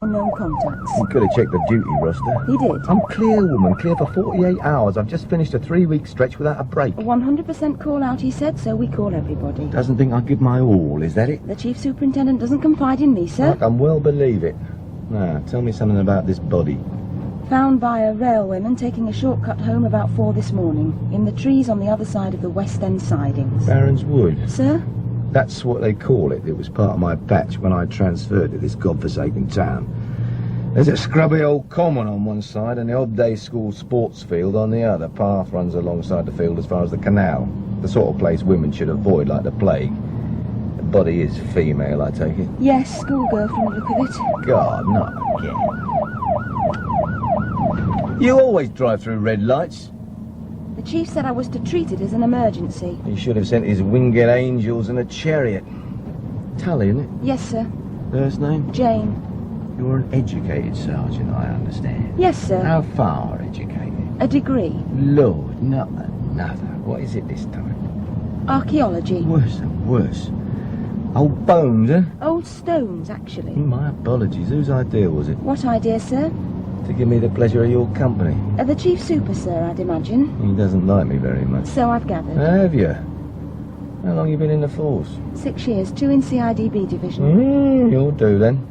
Unknown contacts. You could have checked the duty roster. He did. I'm clear, woman. Clear for 48 hours. I've just finished a 3-week stretch without a break. 100% call out, he said, so we call everybody. Doesn't think I give my all, is that it? The Chief Superintendent doesn't confide in me, sir. I can well believe it. Now, tell me something about this body. Found by a railwayman taking a shortcut home about 4 this morning, in the trees on the other side of the West End sidings. Baron's Wood. Sir? That's what they call it. It was part of my patch when I transferred to this godforsaken town. There's a scrubby old common on one side and the odd-day school sports field on the other. Path runs alongside the field as far as the canal. The sort of place women should avoid like the plague. The body is female, I take it? Yes, schoolgirl from the look of it. God, not again. You always drive through red lights. The Chief said I was to treat it as an emergency. He should have sent his winged angels in a chariot. Tully, isn't it? Yes, sir. First name? Jane. You're an educated sergeant, I understand. Yes, sir. How far educated? A degree. Lord, not another. What is it this time? Archaeology. Worse and worse. Old bones, eh? Old stones, actually. My apologies. Whose idea was it? What idea, sir? To give me the pleasure of your company. The Chief Super, sir, I'd imagine. He doesn't like me very much. So I've gathered. Have you? How long you been in the force? 6 years, 2 in CIDB division. You'll do then.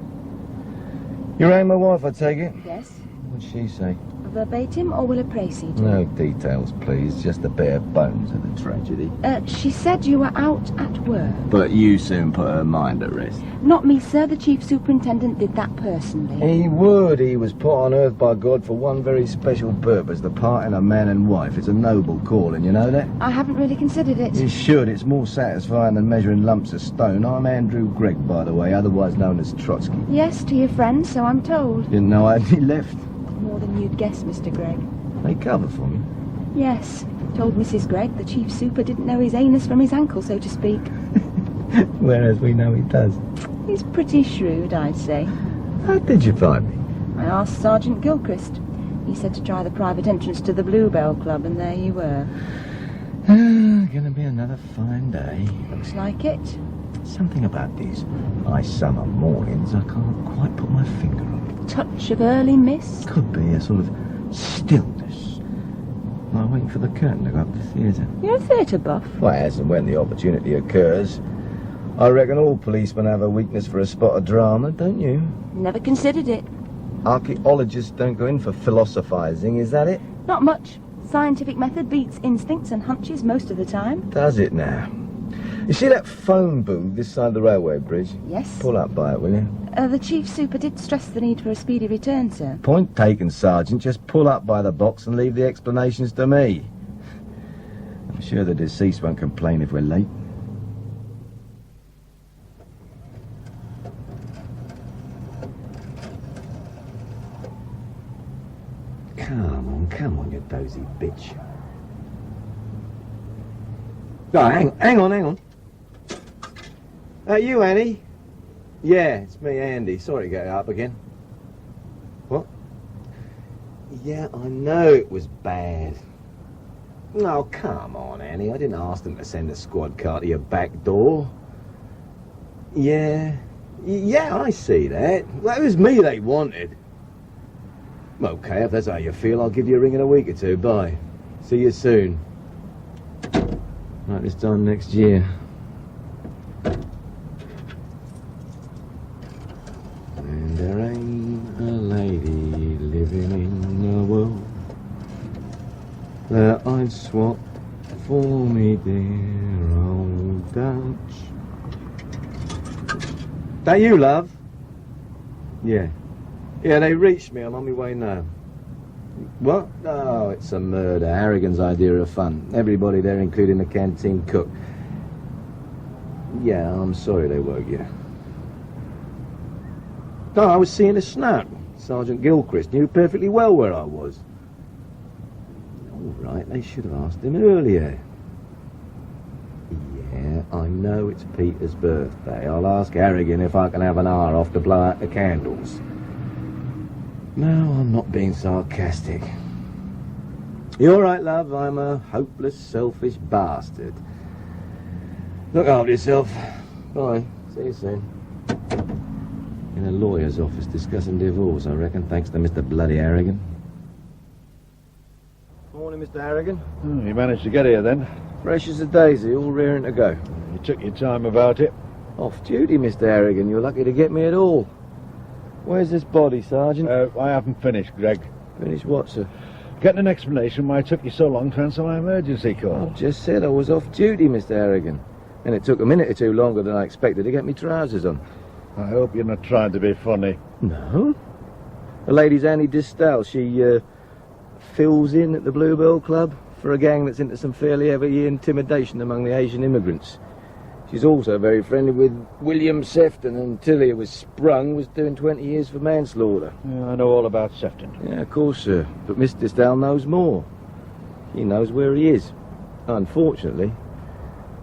You rang my wife, I take it? Yes. What'd she say? Verbatim or will it précede? No details, please. Just the bare bones of the tragedy. She said you were out at work. But you soon put her mind at rest. Not me, sir. The Chief Superintendent did that personally. He would. He was put on earth by God for one very special purpose, the parting of man and wife. It's a noble calling, you know that? I haven't really considered it. You should. It's more satisfying than measuring lumps of stone. I'm Andrew Gregg, by the way, otherwise known as Trotsky. Yes, to your friend, so I'm told. Didn't know I had any left. More than you'd guess, Mr. Gregg. They cover for me? Yes. Told Mrs. Gregg the Chief Super didn't know his anus from his ankle, so to speak. Whereas we know he does. He's pretty shrewd, I'd say. How did you find me? I asked Sergeant Gilchrist. He said to try the private entrance to the Bluebell Club, and there you were. Gonna be another fine day. Looks like it. Something about these nice summer mornings I can't quite put my finger on. Touch of early mist. Could be a sort of stillness. I'm waiting for the curtain to go up the theatre. You're a theatre buff. Well, as and when the opportunity occurs. I reckon all policemen have a weakness for a spot of drama, don't you? Never considered it. Archaeologists don't go in for philosophising, is that it? Not much. Scientific method beats instincts and hunches most of the time. Does it now? You see that phone booth this side of the railway bridge? Yes. Pull up by it, will you? The Chief Super did stress the need for a speedy return, sir. Point taken, Sergeant. Just pull up by the box and leave the explanations to me. I'm sure the deceased won't complain if we're late. Come on, you dozy bitch. Oh, hang on. You, Annie? Yeah, it's me, Andy. Sorry to get up again. What? Yeah, I know it was bad. Oh, come on, Annie. I didn't ask them to send a squad car to your back door. Yeah, I see that. Well, it was me they wanted. Okay, if that's how you feel, I'll give you a ring in a week or two. Bye. See you soon. Like this time next year. And there ain't a lady living in the world that I'd swap for me dear old Dutch. That you, love? Yeah. Yeah, they reached me. I'm on my way now. What? Oh, it's a murder. Harrigan's idea of fun. Everybody there, including the canteen cook. Yeah, I'm sorry they woke you. No, I was seeing a snap. Sergeant Gilchrist knew perfectly well where I was. All right, they should have asked him earlier. Yeah, I know it's Peter's birthday. I'll ask Harrigan if I can have an hour off to blow out the candles. No, I'm not being sarcastic. You're right, love. I'm a hopeless, selfish bastard. Look after yourself. Bye. See you soon. In a lawyer's office discussing divorce, I reckon, thanks to Mr. Bloody Harrigan. Morning, Mr. Harrigan. You managed to get here then? Fresh as a daisy, all rearing to go. You took your time about it. Off duty, Mr. Harrigan. You're lucky to get me at all. Where's this body, Sergeant? I haven't finished, Gregg. Finished what, sir? Getting an explanation why it took you so long to answer my emergency call. I've just said I was off duty, Mr. Harrigan. And it took a minute or two longer than I expected to get me trousers on. I hope you're not trying to be funny. No. The lady's Annie Distal. She, fills in at the Bluebell Club for a gang that's into some fairly heavy intimidation among the Asian immigrants. She's also very friendly with William Sefton, and Tully, who was sprung, was doing 20 years for manslaughter. Yeah, I know all about Sefton. Yeah, of course, sir. But Miss Distal knows more. He knows where he is. Unfortunately,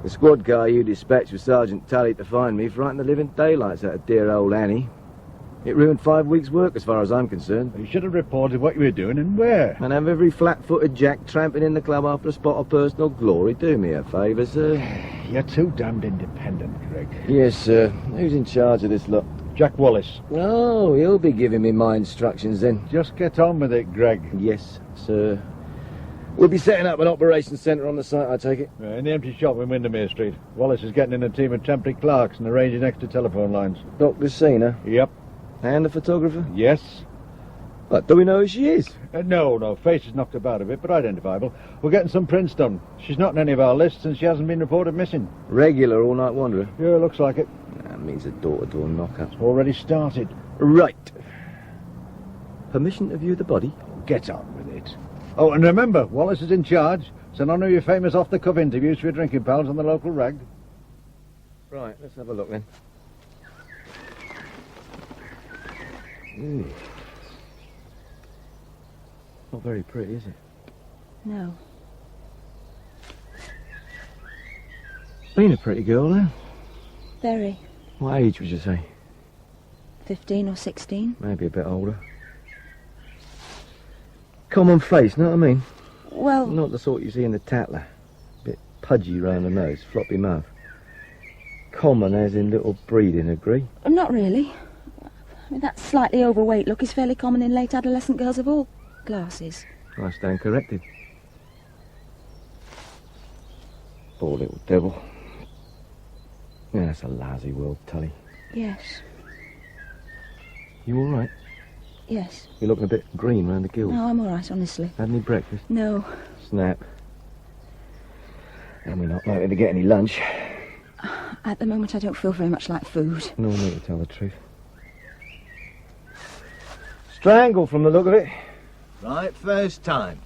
the squad car you dispatched with Sergeant Tully to find me frightened the living daylights out of dear old Annie. It ruined 5 weeks' work as far as I'm concerned. You should have reported what you were doing and where. And have every flat-footed jack tramping in the club after a spot of personal glory. Do me a favour, sir. You're too damned independent, Gregg. Yes, sir. Who's in charge of this lot? Jack Wallis. Oh, he'll be giving me my instructions then. Just get on with it, Gregg. Yes, sir. We'll be setting up an operations centre on the site, I take it. In the empty shop in Windermere Street. Wallis is getting in a team of temporary clerks and arranging extra telephone lines. Dr. Cena? Yep. And the photographer? Yes. But do we know who she is? No. Face is knocked about a bit, but identifiable. We're getting some prints done. She's not in any of our lists and she hasn't been reported missing. Regular all-night wanderer? Yeah, looks like it. That means a door-to-door knock-up. Already started. Right. Permission to view the body? Get on with it. Oh, and remember, Wallis is in charge, so none of your famous off-the-cuff interviews for your drinking pals on the local rag. Right, let's have a look then. Ooh. Not very pretty, is it? No. Been a pretty girl, then. Very. What age would you say? 15 or 16. Maybe a bit older. Common face, know what I mean? Well... Not the sort you see in the Tatler. Bit pudgy round the nose, floppy mouth. Common as in little breeding, agree? Not really. I mean, that slightly overweight look is fairly common in late adolescent girls of all classes. I stand corrected. Poor little devil. Yeah, that's a lousy world, Tully. Yes. You all right? Yes. You're looking a bit green round the gills. No, I'm all right, honestly. Had any breakfast? No. Snap. And we're not likely to get any lunch. At the moment, I don't feel very much like food. No need to tell the truth. Strangled from the look of it. Right, first time.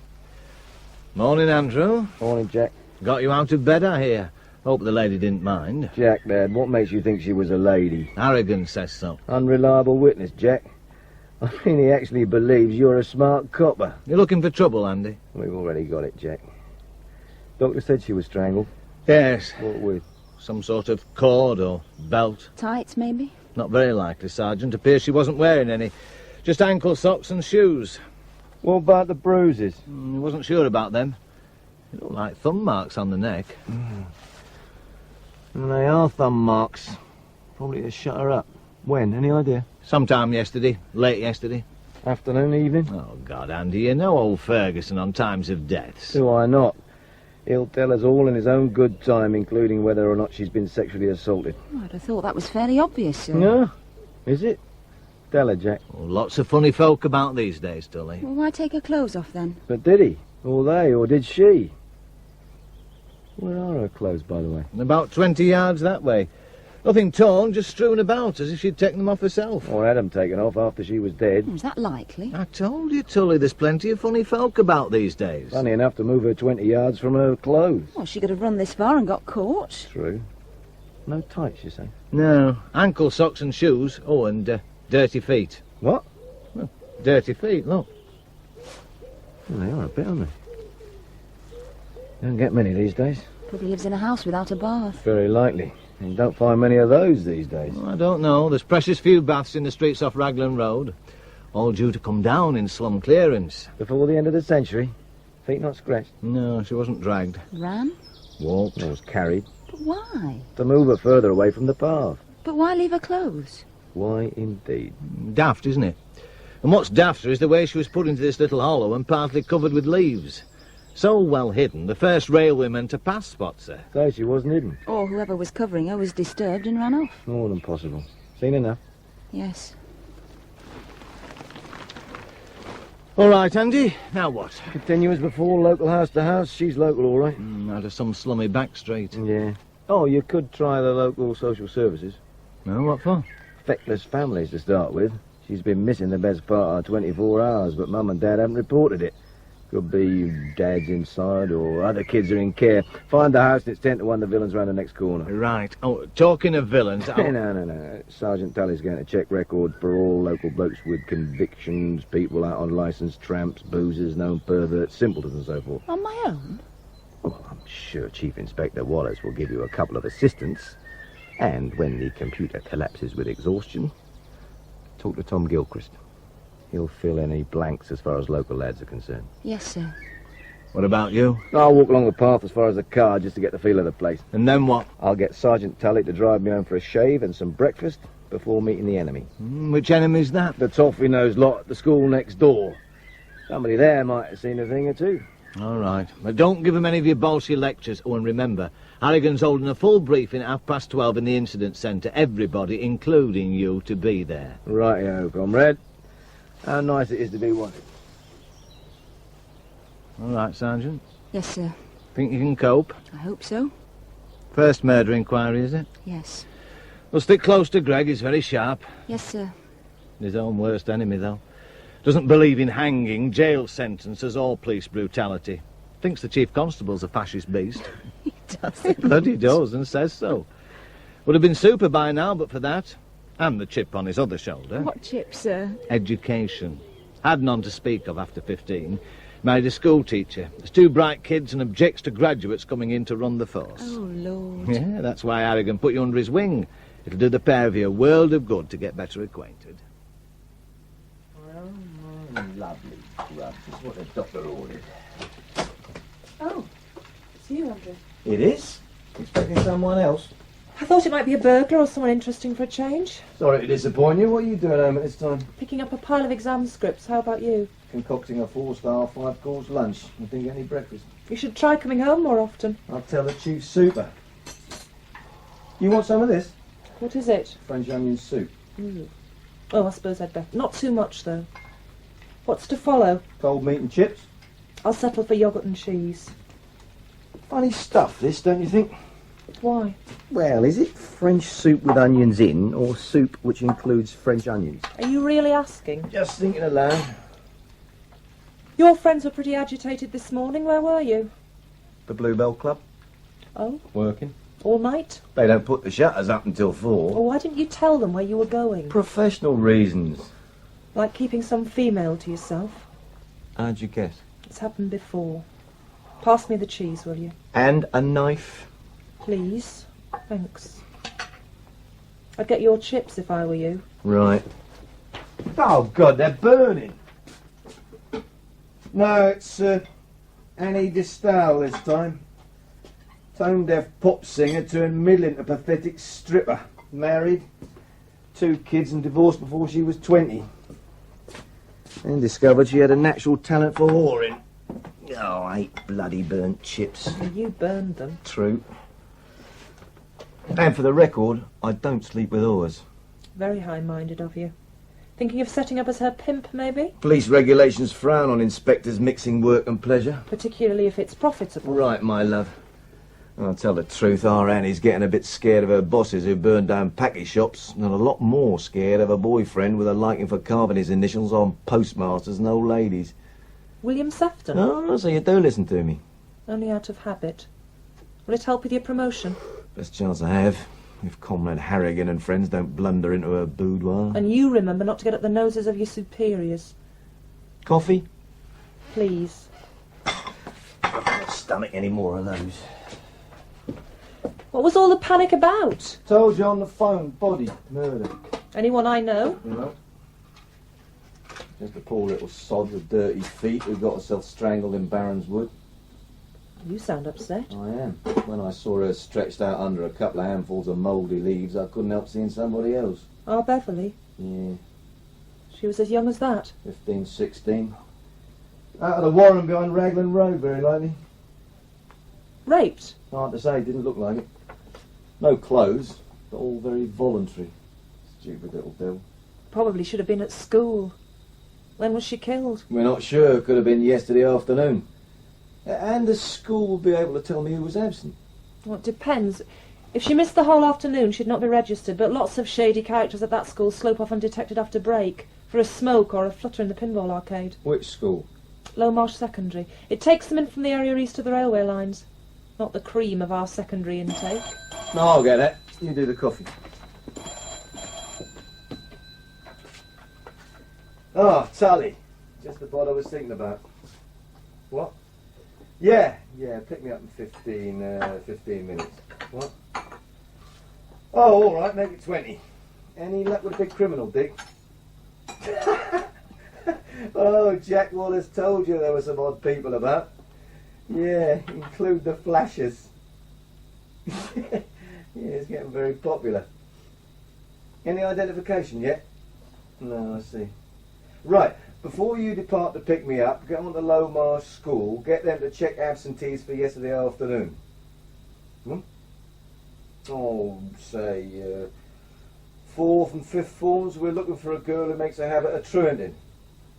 Morning, Andrew. Morning, Jack. Got you out of bed, I hear. Hope the lady didn't mind. Jack, Dad, what makes you think she was a lady? Harrigan says so. Unreliable witness, Jack. I mean, he actually believes you're a smart copper. You looking for trouble, Andy? We've already got it, Jack. Doctor said she was strangled. Yes. What with? Some sort of cord or belt. Tights, maybe? Not very likely, Sergeant. Appears she wasn't wearing any. Just ankle socks and shoes. What about the bruises? Wasn't sure about them. They look like thumb marks on the neck. And they are thumb marks. Probably to shut her up. When? Any idea? Sometime yesterday. Late yesterday. Afternoon, evening? Oh, God, Andy, you know old Ferguson on times of deaths. Do I not? He'll tell us all in his own good time, including whether or not she's been sexually assaulted. Oh, I'd have thought that was fairly obvious, sir. No? Is it? Tell her, Jack. Oh, lots of funny folk about these days, Tully. Well, why take her clothes off, then? But did he? Or they? Or did she? Where are her clothes, by the way? About 20 yards that way. Nothing torn, just strewn about, as if she'd taken them off herself. Or had them taken off after she was dead. Was that likely? I told you, Tully, there's plenty of funny folk about these days. Funny enough to move her 20 yards from her clothes. Well, she could have run this far and got caught. True. No tights, you say? No. Ankle socks and shoes. Oh, and dirty feet. What? Well, dirty feet, look. Well, they are a bit, aren't they? Don't get many these days. Probably lives in a house without a bath. Very likely. You don't find many of those these days. Well, I don't know. There's precious few baths in the streets off Raglan Road. All due to come down in slum clearance. Before the end of the century? Feet not scratched? No, she wasn't dragged. Ran? Walked. Or was carried. But why? To move her further away from the path. But why leave her clothes? Why, indeed? Daft, isn't it? And what's dafter is the way she was put into this little hollow and partly covered with leaves. So well hidden, the first railwayman to pass spots her. So she wasn't hidden. Or whoever was covering her was disturbed and ran off. More than possible. Seen enough? Yes. All right, Andy, now what? Continue as before, local house to house. She's local, all right. Out of some slummy back street. Yeah. Oh, you could try the local social services. No, what for? Feckless families to start with. She's been missing the best part of 24 hours, but Mum and Dad haven't reported it. Could be Dad's inside or other kids are in care. Find the house and it's 10 to 1 the villain's round the next corner. Right. Oh, talking of villains... No. Sergeant Tully's going to check records for all local blokes with convictions, people out on licence, tramps, boozers, known perverts, simpletons and so forth. On my own? Well, I'm sure Chief Inspector Wallis will give you a couple of assistants. And when the computer collapses with exhaustion, talk to Tom Gilchrist. He'll fill any blanks as far as local lads are concerned. Yes, sir. What about you? I'll walk along the path as far as the car just to get the feel of the place. And then what? I'll get Sergeant Tully to drive me home for a shave and some breakfast before meeting the enemy. Which enemy's that? The toffee-nosed lot at the school next door. Somebody there might have seen a thing or two. All right. But don't give him any of your bolshy lectures. Oh, and remember, Harrigan's holding a full briefing at 12:30 in the incident centre. Everybody, including you, to be there. Righty-o, comrade. How nice it is to be wanted. All right, Sergeant. Yes, sir. Think you can cope? I hope so. First murder inquiry, is it? Yes. We'll stick close to Gregg. He's very sharp. Yes, sir. His own worst enemy, though. Doesn't believe in hanging, jail sentences, or police brutality. Thinks the chief constable's a fascist beast. He does. Bloody does, and says so. Would have been super by now, but for that. And the chip on his other shoulder. What chip, sir? Education. Had none to speak of after 15. Married a school teacher. There's 2 bright kids and objects to graduates coming in to run the force. Oh, Lord. Yeah, that's why Harrigan put you under his wing. It'll do the pair of you a world of good to get better acquainted. Lovely grub. Just what the doctor ordered. Oh, it's you, Andrew. It is? Expecting someone else? I thought it might be a burglar or someone interesting for a change. Sorry to disappoint you. What are you doing home at this time? Picking up a pile of exam scripts. How about you? Concocting a 4-star, 5-course lunch. You didn't get any breakfast. You should try coming home more often. I'll tell the chief super. You want some of this? What is it? French onion soup. Oh, I suppose I'd better. Not too much, though. What's to follow? Cold meat and chips. I'll settle for yoghurt and cheese. Funny stuff, this, don't you think? Why? Well, is it French soup with onions in, or soup which includes French onions? Are you really asking? Just thinking aloud. Your friends were pretty agitated this morning. Where were you? The Bluebell Club. Oh, Working. all night? They don't put the shutters up until 4. Or why didn't you tell them where you were going? Professional reasons. Like keeping some female to yourself? How'd you guess? It's happened before. Pass me the cheese, will you? And a knife. Please. Thanks. I'd get your chips if I were you. Right. Oh, God, they're burning. No, it's Annie Distal this time. Tone-deaf pop singer turned middling pathetic stripper. Married, 2 kids and divorced before she was 20. And discovered she had a natural talent for whoring. Oh, I hate bloody burnt chips. Well, you burned them. True. And for the record, I don't sleep with whores. Very high-minded of you. Thinking of setting up as her pimp, maybe? Police regulations frown on inspectors mixing work and pleasure. Particularly if it's profitable. Right, my love. I'll tell the truth, our Annie's getting a bit scared of her bosses who burn down packy shops, and a lot more scared of a boyfriend with a liking for carving his initials on postmasters and old ladies. William Sefton? Oh, so you do listen to me. Only out of habit. Will it help with your promotion? Best chance I have, if Comrade Harrigan and friends don't blunder into her boudoir. And you remember not to get up the noses of your superiors. Coffee? Please. I can't stomach any more of those. What was all the panic about? Told you on the phone, body, murder. Anyone I know? No. Just a poor little sod with dirty feet who got herself strangled in Barron's Wood. You sound upset. I am. When I saw her stretched out under a couple of handfuls of mouldy leaves, I couldn't help seeing somebody else. Our Beverly? Yeah, She was as young as that. 15, 16. Out of the warren behind Raglan Road, very likely. Raped? Hard to say, didn't look like it. No clothes, but all very voluntary. Stupid little devil. Probably should have been at school. When was she killed? We're not sure. Could have been yesterday afternoon. And the school will be able to tell me who was absent. Well, it depends. If she missed the whole afternoon, she'd not be registered, but lots of shady characters at that school slope off undetected after break, for a smoke or a flutter in the pinball arcade. Which school? Low Marsh Secondary. It takes them in from the area east of the railway lines. Not the cream of our secondary intake. No, I'll get it. You do the coffee. Ah, Tully. Just the bod I was thinking about. What? Yeah, pick me up in 15 minutes. What? Oh, all right, make it 20. Any luck with a big criminal, Dick? Oh, Jack Wallis told you there were some odd people about. Yeah, include the flashers. Yeah, it's getting very popular. Any identification yet? No, I see. Right, before you depart to pick me up, get on to Low Marsh School, get them to check absentees for yesterday afternoon. Oh, say, 4th and 5th forms, we're looking for a girl who makes a habit of truanting.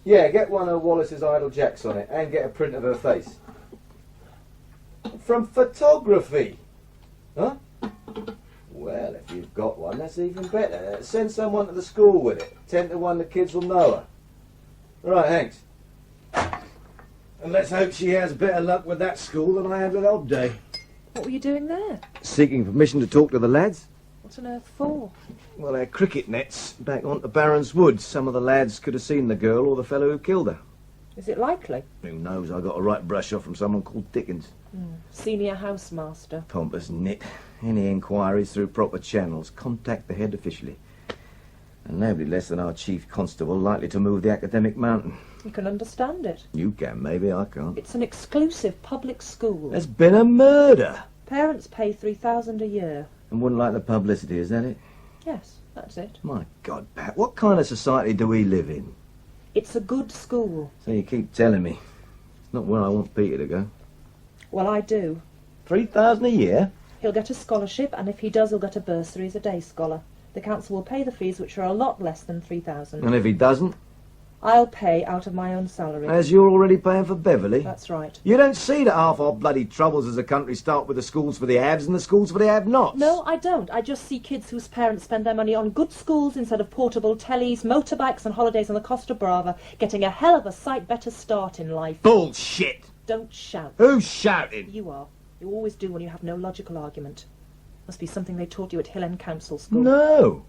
Yeah, get one of Wallis's idle jacks on it, and get a print of her face. From photography? Huh? Well, if you've got one, that's even better. Send someone to the school with it. 10 to 1 the kids will know her. Right, thanks. And let's hope she has better luck with that school than I had with Odd Day. What were you doing there? Seeking permission to talk to the lads? What on earth for? Well, they're cricket nets back onto Barron's Wood. Some of the lads could have seen the girl or the fellow who killed her. Is it likely? Who knows? I got a right brush off from someone called Dickens. Senior housemaster. Pompous nit. Any inquiries through proper channels, contact the head officially. And nobody less than our chief constable likely to move the academic mountain. You can understand it. You can, maybe, I can't. It's an exclusive public school. There's been a murder! Parents pay $3,000 a year. And wouldn't like the publicity, is that it? Yes, that's it. My God, Pat, what kind of society do we live in? It's a good school. So you keep telling me. It's not where I want Peter to go. Well, I do. $3,000 a year? He'll get a scholarship, and if he does, he'll get a bursary as a day scholar. The council will pay the fees, which are a lot less than $3,000. And if he doesn't? I'll pay out of my own salary. As you're already paying for Beverly? That's right. You don't see that half our bloody troubles as a country start with the schools for the haves and the schools for the have-nots? No, I don't. I just see kids whose parents spend their money on good schools instead of portable tellies, motorbikes and holidays on the Costa Brava, getting a hell of a sight better start in life. Bullshit! Don't shout. Who's shouting? You are. You always do when you have no logical argument. Must be something they taught you at Hill End Council School. No.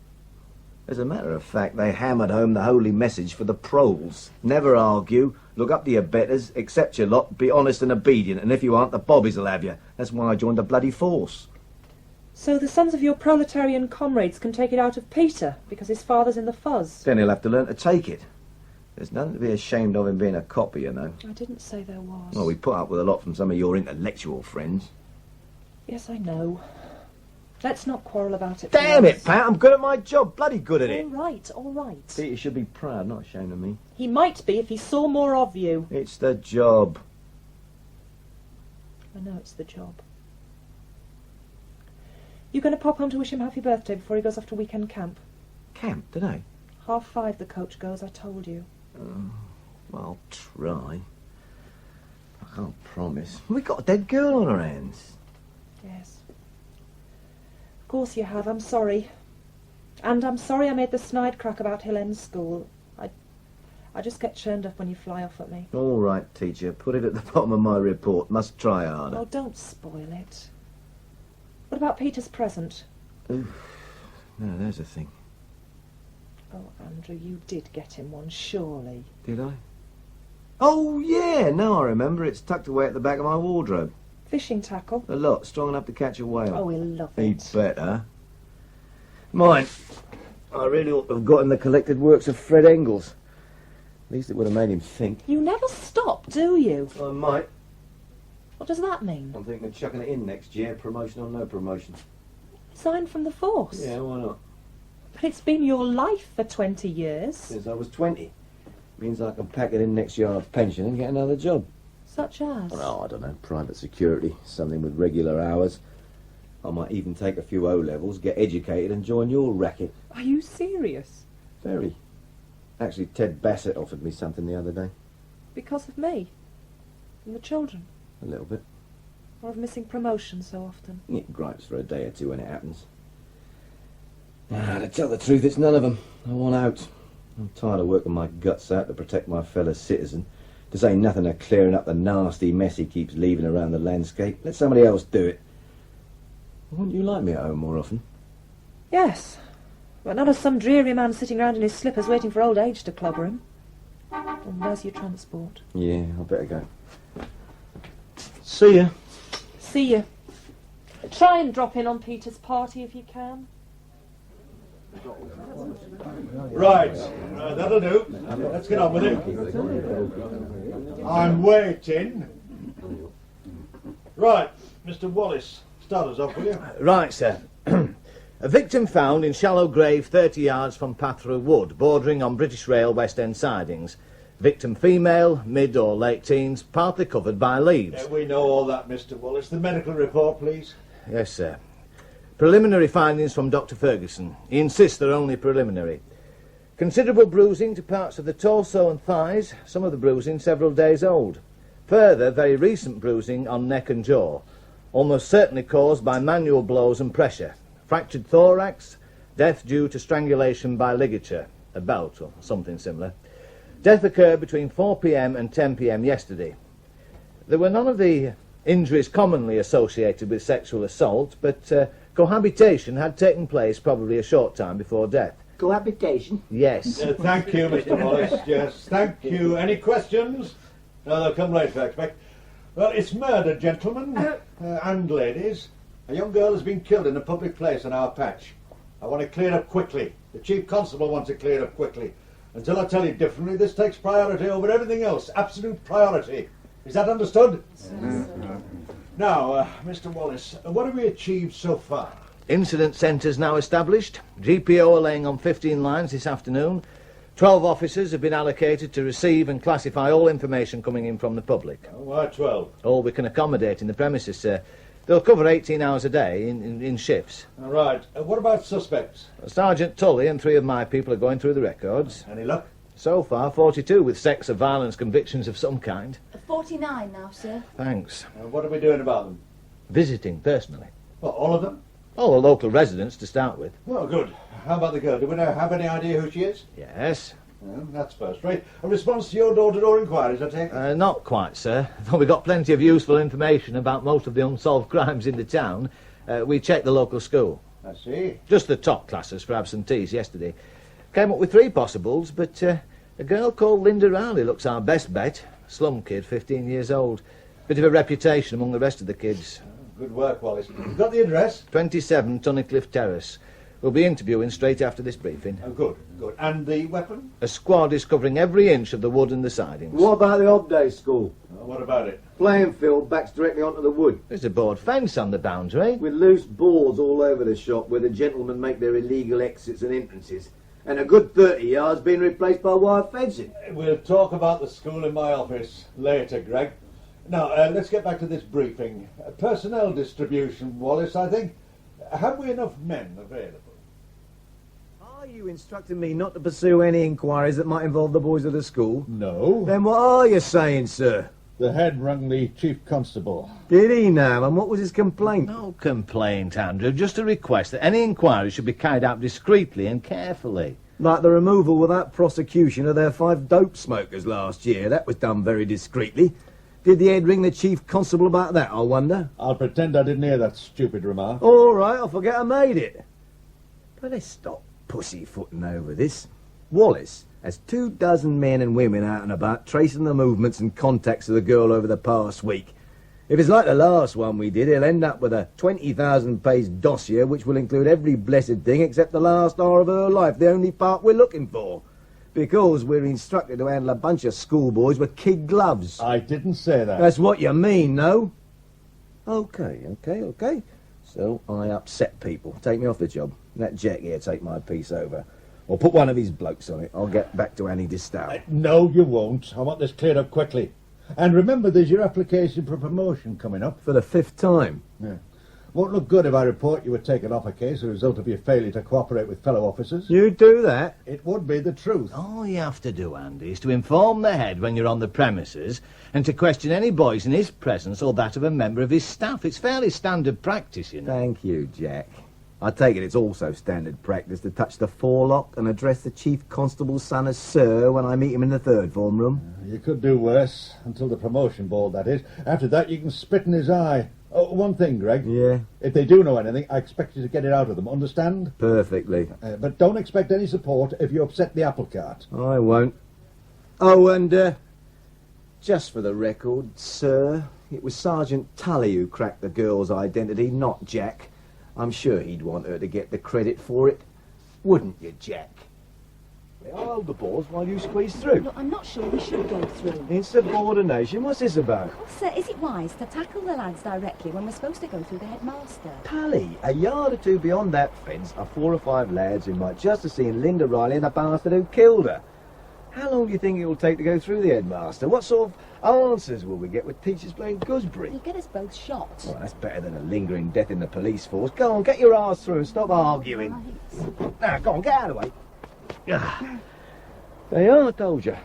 As a matter of fact, they hammered home the holy message for the proles. Never argue, look up to your betters, accept your lot, be honest and obedient, and if you aren't, the bobbies will have you. That's why I joined the bloody force. So the sons of your proletarian comrades can take it out of Peter, because his father's in the fuzz. Then he'll have to learn to take it. There's nothing to be ashamed of him being a copper, you know. I didn't say there was. Well, we put up with a lot from some of your intellectual friends. Yes, I know. Let's not quarrel about it. Damn for it, once. Pat, I'm good at my job, bloody good at it. All right, all right. Peter should be proud, not ashamed of me. He might be if he saw more of you. It's the job. I know it's the job. You going to pop home to wish him happy birthday before he goes off to weekend camp? Camp, today? 5:30 the coach goes, I told you. Well, I'll try. I can't promise. We got a dead girl on our hands. Yes. Of course you have, I'm sorry. And I'm sorry I made the snide crack about Hill End School. I just get churned up when you fly off at me. All right, teacher. Put it at the bottom of my report. Must try harder. Oh, don't spoil it. What about Peter's present? Oof. No, there's a thing. Oh, Andrew, you did get him one, surely. Did I? Oh, yeah. Now I remember. It's tucked away at the back of my wardrobe. Fishing tackle? A lot. Strong enough to catch a whale. Oh, he'll love He'd it. better. Mine. I really ought to have got in the collected works of Fred Engels. At least it would have made him think. You never stop, do you? I might. What does that mean? I'm thinking of chucking it in next year, promotion or no promotion. Resign from the force? Yeah, why not? But it's been your life for 20 years. Since I was 20. Means I can pack it in next year on a pension and get another job. Such as? Oh, I don't know, private security, something with regular hours. I might even take a few O-levels, get educated and join your racket. Are you serious? Very. Actually, Ted Bassett offered me something the other day. Because of me? And the children? A little bit. Or of missing promotion so often? It gripes for a day or two when it happens. To tell the truth, it's none of them. I want out. I'm tired of working my guts out to protect my fellow citizen. To say nothing of clearing up the nasty mess he keeps leaving around the landscape. Let somebody else do it. Wouldn't you like me at home more often? Yes. But not as some dreary man sitting round in his slippers waiting for old age to clobber him. And there's your transport. Yeah, I better go. See ya. See you. Try and drop in on Peter's party if you can. Right, that'll do. Let's get on with it. I'm waiting. Right, Mr. Wallis, start us off, will you? Right, sir. A victim found in shallow grave 30 yards from Pathrow Wood, bordering on British Rail West End sidings. Victim female, mid or late teens, partly covered by leaves. We know all that, Mr. Wallis. The medical report, please. Yes, sir. Preliminary findings from Dr. Ferguson. He insists they're only preliminary. Considerable bruising to parts of the torso and thighs, some of the bruising several days old. Further, very recent bruising on neck and jaw, almost certainly caused by manual blows and pressure. Fractured thorax, death due to strangulation by ligature, a belt or something similar. Death occurred between 4 p.m. and 10 p.m. yesterday. There were none of the injuries commonly associated with sexual assault, but cohabitation had taken place probably a short time before death. Cohabitation? Yes. Thank you, Mr. Wallis. Yes, thank you. Any questions? No, they'll come later, I expect. Well, it's murder, gentlemen and ladies. A young girl has been killed in a public place on our patch. I want it cleared up quickly. The Chief Constable wants it cleared up quickly. Until I tell you differently, this takes priority over everything else. Absolute priority. Is that understood? Now, Mr. Wallis, what have we achieved so far? Incident centres now established. GPO are laying on 15 lines this afternoon. 12 officers have been allocated to receive and classify all information coming in from the public. Why 12? All we can accommodate in the premises, sir. They'll cover 18 hours a day in shifts. All right. What about suspects? Sergeant Tully and 3 of my people are going through the records. Any luck? So far, 42 with sex or violence convictions of some kind. 49 now, sir. Thanks. What are we doing about them? Visiting, personally. Well, all of them? All the local residents to start with. Oh, good. How about the girl? Do we have any idea who she is? Yes. Well, that's first rate. A response to your door-to-door inquiries, I take it? Not quite, sir. Though we got plenty of useful information about most of the unsolved crimes in the town, we checked the local school. I see. Just the top classes for absentees yesterday. Came up with 3 possibles, but a girl called Linda Rowley looks our best bet. Slum kid, 15 years old. Bit of a reputation among the rest of the kids. Good work, Wallis. You got the address? 27 Tunnicliffe Terrace. We'll be interviewing straight after this briefing. Oh, good, good. And the weapon? A squad is covering every inch of the wood and the sidings. What about the Hobday School? What about it? Playing field backs directly onto the wood, There's a board fence on the boundary. with loose boards all over the shop where the gentlemen make their illegal exits and entrances. And a good 30 yards being replaced by wire fencing. We'll talk about the school in my office later, Gregg. Now, let's get back to this briefing. Personnel distribution, Wallis, I think. Have we enough men available? Are you instructing me not to pursue any inquiries that might involve the boys of the school? No. Then what are you saying, sir? The head rang the Chief Constable. Did he now? And what was his complaint? No complaint, Andrew. Just a request that any inquiry should be carried out discreetly and carefully. Like the removal without prosecution of their 5 dope smokers last year. That was done very discreetly. Did the head ring the Chief Constable about that, I wonder? I'll pretend I didn't hear that stupid remark. All right, I'll forget I made it. But let's stop pussyfooting over this. Wallis has 24 men and women out and about tracing the movements and contacts of the girl over the past week. If it's like the last one we did, he'll end up with a 20,000-page dossier which will include every blessed thing except the last hour of her life, the only part we're looking for. Because we're instructed to handle a bunch of schoolboys with kid gloves. I didn't say that. That's what you mean, no? Okay. So I upset people. Take me off the job. Let Jack here take my piece over. Or put one of his blokes on it. I'll get back to Annie Distow. No, you won't. I want this cleared up quickly. And remember, there's your application for promotion coming up. For the 5th time. Yeah. Won't look good if I report you were taken off a case as a result of your failure to cooperate with fellow officers. You do that? It would be the truth. All you have to do, Andy, is to inform the head when you're on the premises and to question any boys in his presence or that of a member of his staff. It's fairly standard practice, you know. Thank you, Jack. I take it it's also standard practice to touch the forelock and address the Chief Constable's son as Sir when I meet him in the 3rd form room. You could do worse, until the promotion ball, that is. After that, you can spit in his eye. Oh, one thing, Gregg. Yeah? If they do know anything, I expect you to get it out of them, understand? Perfectly. But don't expect any support if you upset the apple cart. I won't. Oh, and, just for the record, sir, it was Sergeant Tully who cracked the girl's identity, not Jack. I'm sure he'd want her to get the credit for it. Wouldn't you, Jack? I'll hold the balls while you squeeze through. Look, I'm not sure we should go through. Insubordination? What's this about? Oh, sir, is it wise to tackle the lads directly when we're supposed to go through the headmaster? Tully, a yard or two beyond that fence are 4 or 5 lads who might just have seen Linda Riley and the bastard who killed her. How long do you think it will take to go through the headmaster? What sort of answers will we get with teachers playing gooseberry? You'll get us both shot. Well, that's better than a lingering death in the police force. Go on, get your arse through and stop arguing. Right. Now, go on, get out of the way. Ah. There you are, I told you.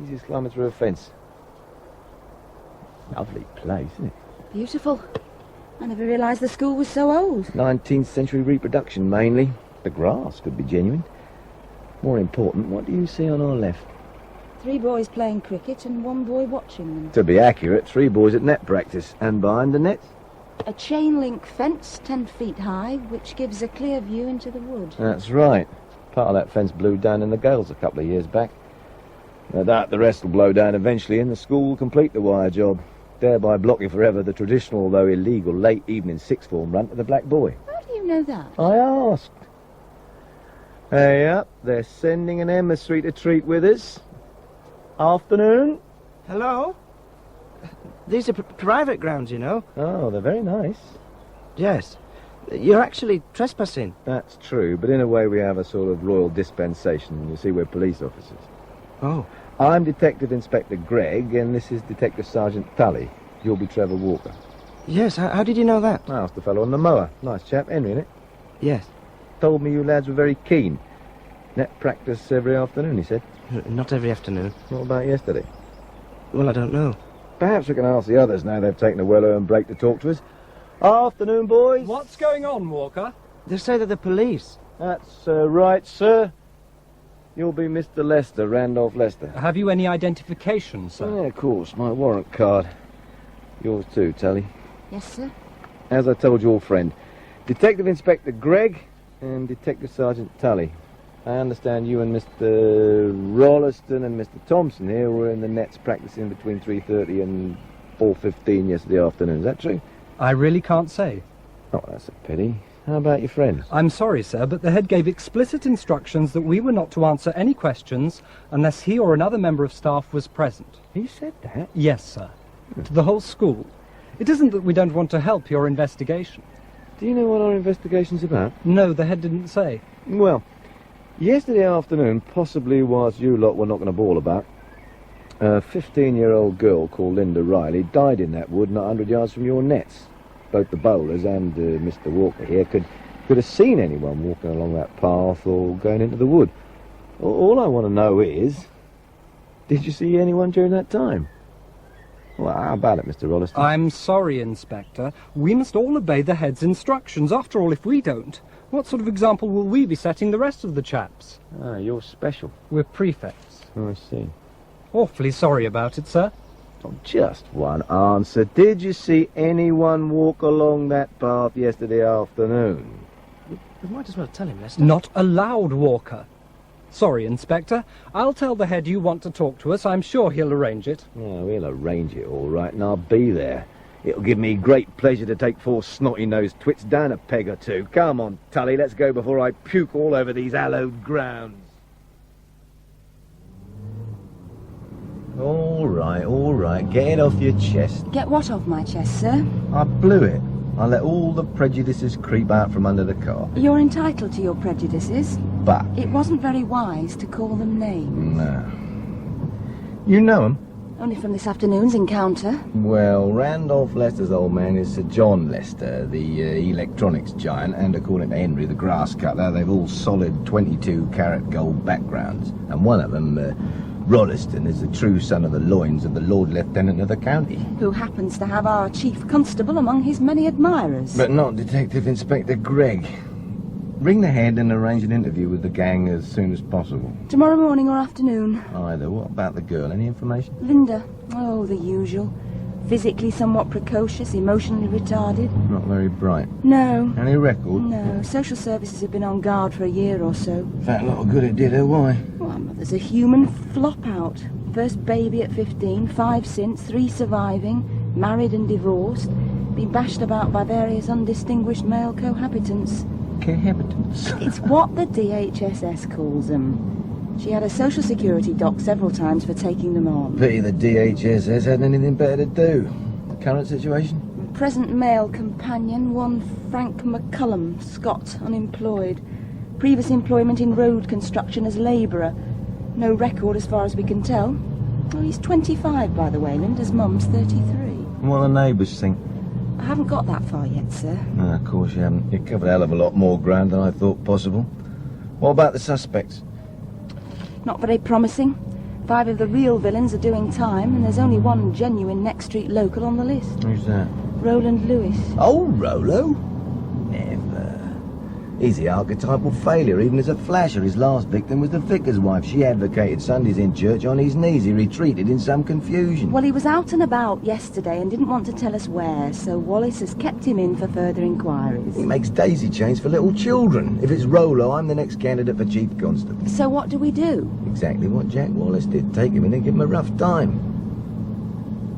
Easiest climbing through a fence. Lovely place, isn't it? Beautiful. I never realised the school was so old. 19th century reproduction, mainly. The grass could be genuine. More important, what do you see on our left? 3 boys playing cricket and 1 boy watching them. To be accurate, 3 boys at net practice. And behind the nets? A chain-link fence 10 feet high, which gives a clear view into the wood. That's right. Part of that fence blew down in the gales a couple of years back. No doubt the rest will blow down eventually and the school will complete the wire job, thereby blocking forever the traditional, though illegal, late evening 6th form run to the Black Boy. How do you know that? I asked. Hey up, they're sending an emissary to treat with us. Afternoon. Hello? These are private grounds, you know. Oh, they're very nice. Yes. You're actually trespassing. That's true, but in a way we have a sort of royal dispensation. You see, we're police officers. Oh. I'm Detective Inspector Gregg, and this is Detective Sergeant Tully. You'll be Trevor Walker. Yes, how did you know that? I asked the fellow on the mower. Nice chap, Henry, innit? Yes. Told me you lads were very keen. Net practice every afternoon, he said. Not every afternoon. What about yesterday? Well, I don't know. Perhaps we can ask the others now they've taken a well-earned break to talk to us. Afternoon, boys. What's going on, Walker? They say they're the police. That's right, sir. You'll be Mr. Lester, Randolph Lester. Have you any identification, sir? Yeah, of course. My warrant card. Yours too, Tully. Yes, sir. As I told your friend, Detective Inspector Gregg and Detective Sergeant Tully. I understand you and Mr. Rolleston and Mr. Thompson here were in the nets practicing between 3:30 and 4:15 yesterday afternoon. Is that true? I really can't say. Oh, that's a pity. How about your friends? I'm sorry, sir, but the head gave explicit instructions that we were not to answer any questions unless he or another member of staff was present. He said that? Yes, sir. To the whole school. It isn't that we don't want to help your investigation. Do you know what our investigation's about? No, the head didn't say. Well, yesterday afternoon, possibly whilst you lot were knocking a ball about, a 15-year-old girl called Linda Riley died in that wood not 100 yards from your nets. Both the bowlers and Mr. Walker here could have seen anyone walking along that path or going into the wood. All I want to know is, did you see anyone during that time? Well, how about it, Mr. Rolleston? I'm sorry, Inspector. We must all obey the head's instructions. After all, if we don't, what sort of example will we be setting the rest of the chaps? Ah, you're special. We're prefects. Oh, I see. Awfully sorry about it, sir. Oh, just one answer. Did you see anyone walk along that path yesterday afternoon? We might as well tell him, Lester. Not allowed, Walker. Sorry, Inspector. I'll tell the head you want to talk to us. I'm sure he'll arrange it. Oh, we'll arrange it all right, and I'll be there. It'll give me great pleasure to take 4 snotty-nosed twits down a peg or two. Come on, Tully, let's go before I puke all over these hallowed grounds. All right. right. Get it off your chest. Get what off my chest, sir? I blew it. I let all the prejudices creep out from under the carpet. You're entitled to your prejudices. But... It wasn't very wise to call them names. No. You know him? Only from this afternoon's encounter. Well, Randolph Lester's old man is Sir John Lester, the electronics giant, and according to Henry, the grass cutter, they've all solid 22-carat gold backgrounds. And one of them, Rolleston, is the true son of the loins of the Lord Lieutenant of the county. Who happens to have our chief constable among his many admirers. But not Detective Inspector Gregg. Ring the head and arrange an interview with the gang as soon as possible. Tomorrow morning or afternoon. Either. What about the girl? Any information? Linda. Oh, the usual. Physically somewhat precocious, emotionally retarded. Not very bright. No. Any record? No. Social services have been on guard for a year or so. Fat lot of good it did her. Why? Well, our mother's a human flop out. First baby at 15, 5 since, 3 surviving, married and divorced, been bashed about by various undistinguished male cohabitants. Cohabitants? It's what the DHSS calls them. She had a social security docked several times for taking them on. Pity the DHSS hadn't anything better to do. The current situation? Present male companion, one Frank McCallum, Scot, unemployed. Previous employment in road construction as labourer. No record as far as we can tell. Oh, he's 25, by the way. Linda's mum's 33. What do the neighbours think? I haven't got that far yet, sir. No, of course you haven't. You covered a hell of a lot more ground than I thought possible. What about the suspects? Not very promising. 5 of the real villains are doing time, and there's only one genuine next street local on the list. Who's that? Rowland Lewis. Oh, Rolo? Never. He's the archetypal failure, even as a flasher. His last victim was the vicar's wife. She advocated Sundays in church on his knees. He retreated in some confusion. Well, he was out and about yesterday and didn't want to tell us where, so Wallis has kept him in for further inquiries. He makes daisy chains for little children. If it's Rolo, I'm the next candidate for chief constable. So what do we do? Exactly what Jack Wallis did. Take him in and give him a rough time.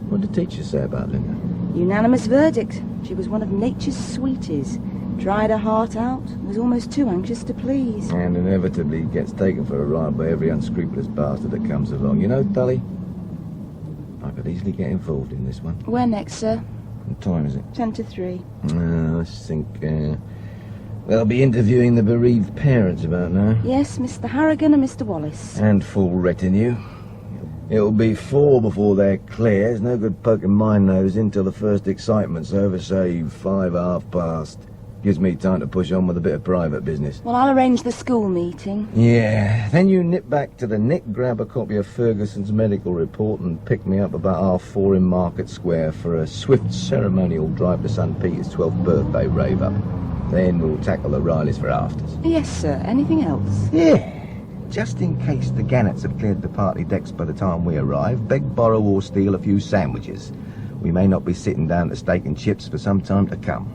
What did the teacher say about Linda? Unanimous verdict. She was one of nature's sweeties. Tried her heart out, was almost too anxious to please. And inevitably gets taken for a ride by every unscrupulous bastard that comes along. You know, Tully, I could easily get involved in this one. Where next, sir? What time is it? 10 to 3. Let's think, they'll be interviewing the bereaved parents about now. Yes, Mr. Harrigan and Mr. Wallis. And full retinue. It'll be 4 before they're clear. It's no good poking my nose in till the first excitement's over, say 5 1/2 past. Gives me time to push on with a bit of private business. Well, I'll arrange the school meeting. Yeah, then you nip back to the Nick, grab a copy of Ferguson's medical report and pick me up about 4:30 in Market Square for a swift ceremonial drive to St. Peter's 12th birthday rave-up. Then we'll tackle the Rileys for afters. Yes, sir. Anything else? Yeah. Just in case the Gannets have cleared the party decks by the time we arrive, beg, borrow or steal a few sandwiches. We may not be sitting down to steak and chips for some time to come.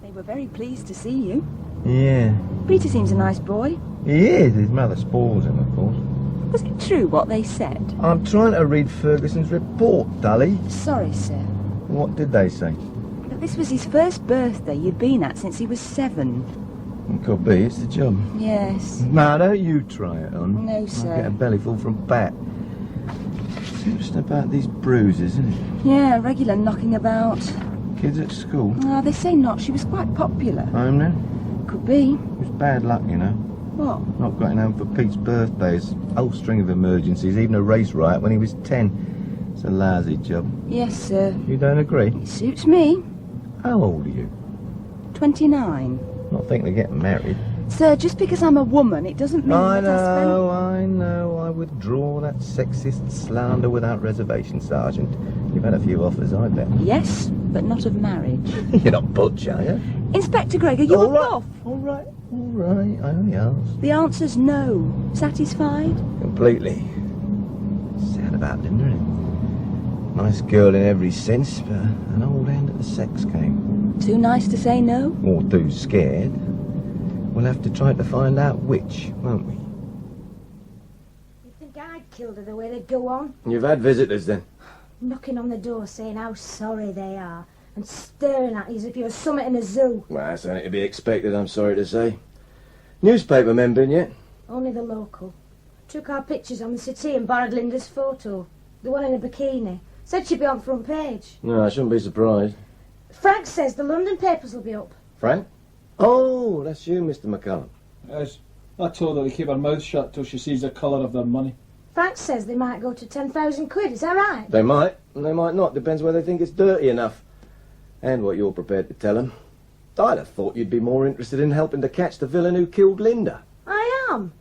They were very pleased to see you. Yeah. Peter seems a nice boy. He is. His mother spoils him, of course. Was it true what they said? I'm trying to read Ferguson's report, Tully. Sorry, sir. What did they say? That this was his first birthday you'd been at since he was 7. It could be. It's the job. Yes. No, don't you try it on. No, sir. I'll get a bellyful from Pat. It's interesting about these bruises, isn't it? Yeah, regular knocking about. Kids at school. Ah, they say not. She was quite popular. Home then? Could be. It was bad luck, you know. What? Not getting home for Pete's birthdays. Whole string of emergencies, even a race riot when he was 10. It's a lousy job. Yes, sir. You don't agree? It suits me. How old are you? 29. Not thinking of getting married. Sir, just because I'm a woman, it doesn't mean I that know. I withdraw that sexist slander without reservation, Sergeant. You've had a few offers, I bet. Yes, but not of marriage. You're not butch, are you? Inspector Gregg, are you a buff? All right. I only asked. The answer's no. Satisfied? Completely. Sad about Linda, isn't it? Nice girl in every sense, but an old hand at the sex game. Too nice to say no? Or too scared. We'll have to try to find out which, won't we? You think I'd killed her the way they go on? You've had visitors, then? Knocking on the door saying how sorry they are and staring at you as if you were something in a zoo. Well, that's only to be expected, I'm sorry to say. Newspaper men been yet? Only the local. Took our pictures on the settee and borrowed Linda's photo. The one in a bikini. Said she'd be on front page. No, I shouldn't be surprised. Frank says the London papers will be up. Frank? Oh, that's you, Mr. McCallum. Yes. I told her to keep her mouth shut till she sees the colour of their money. Frank says they might go to 10,000 quid, is that right? They might, and they might not. Depends whether they think it's dirty enough. And what you're prepared to tell them. I'd have thought you'd be more interested in helping to catch the villain who killed Linda. I am.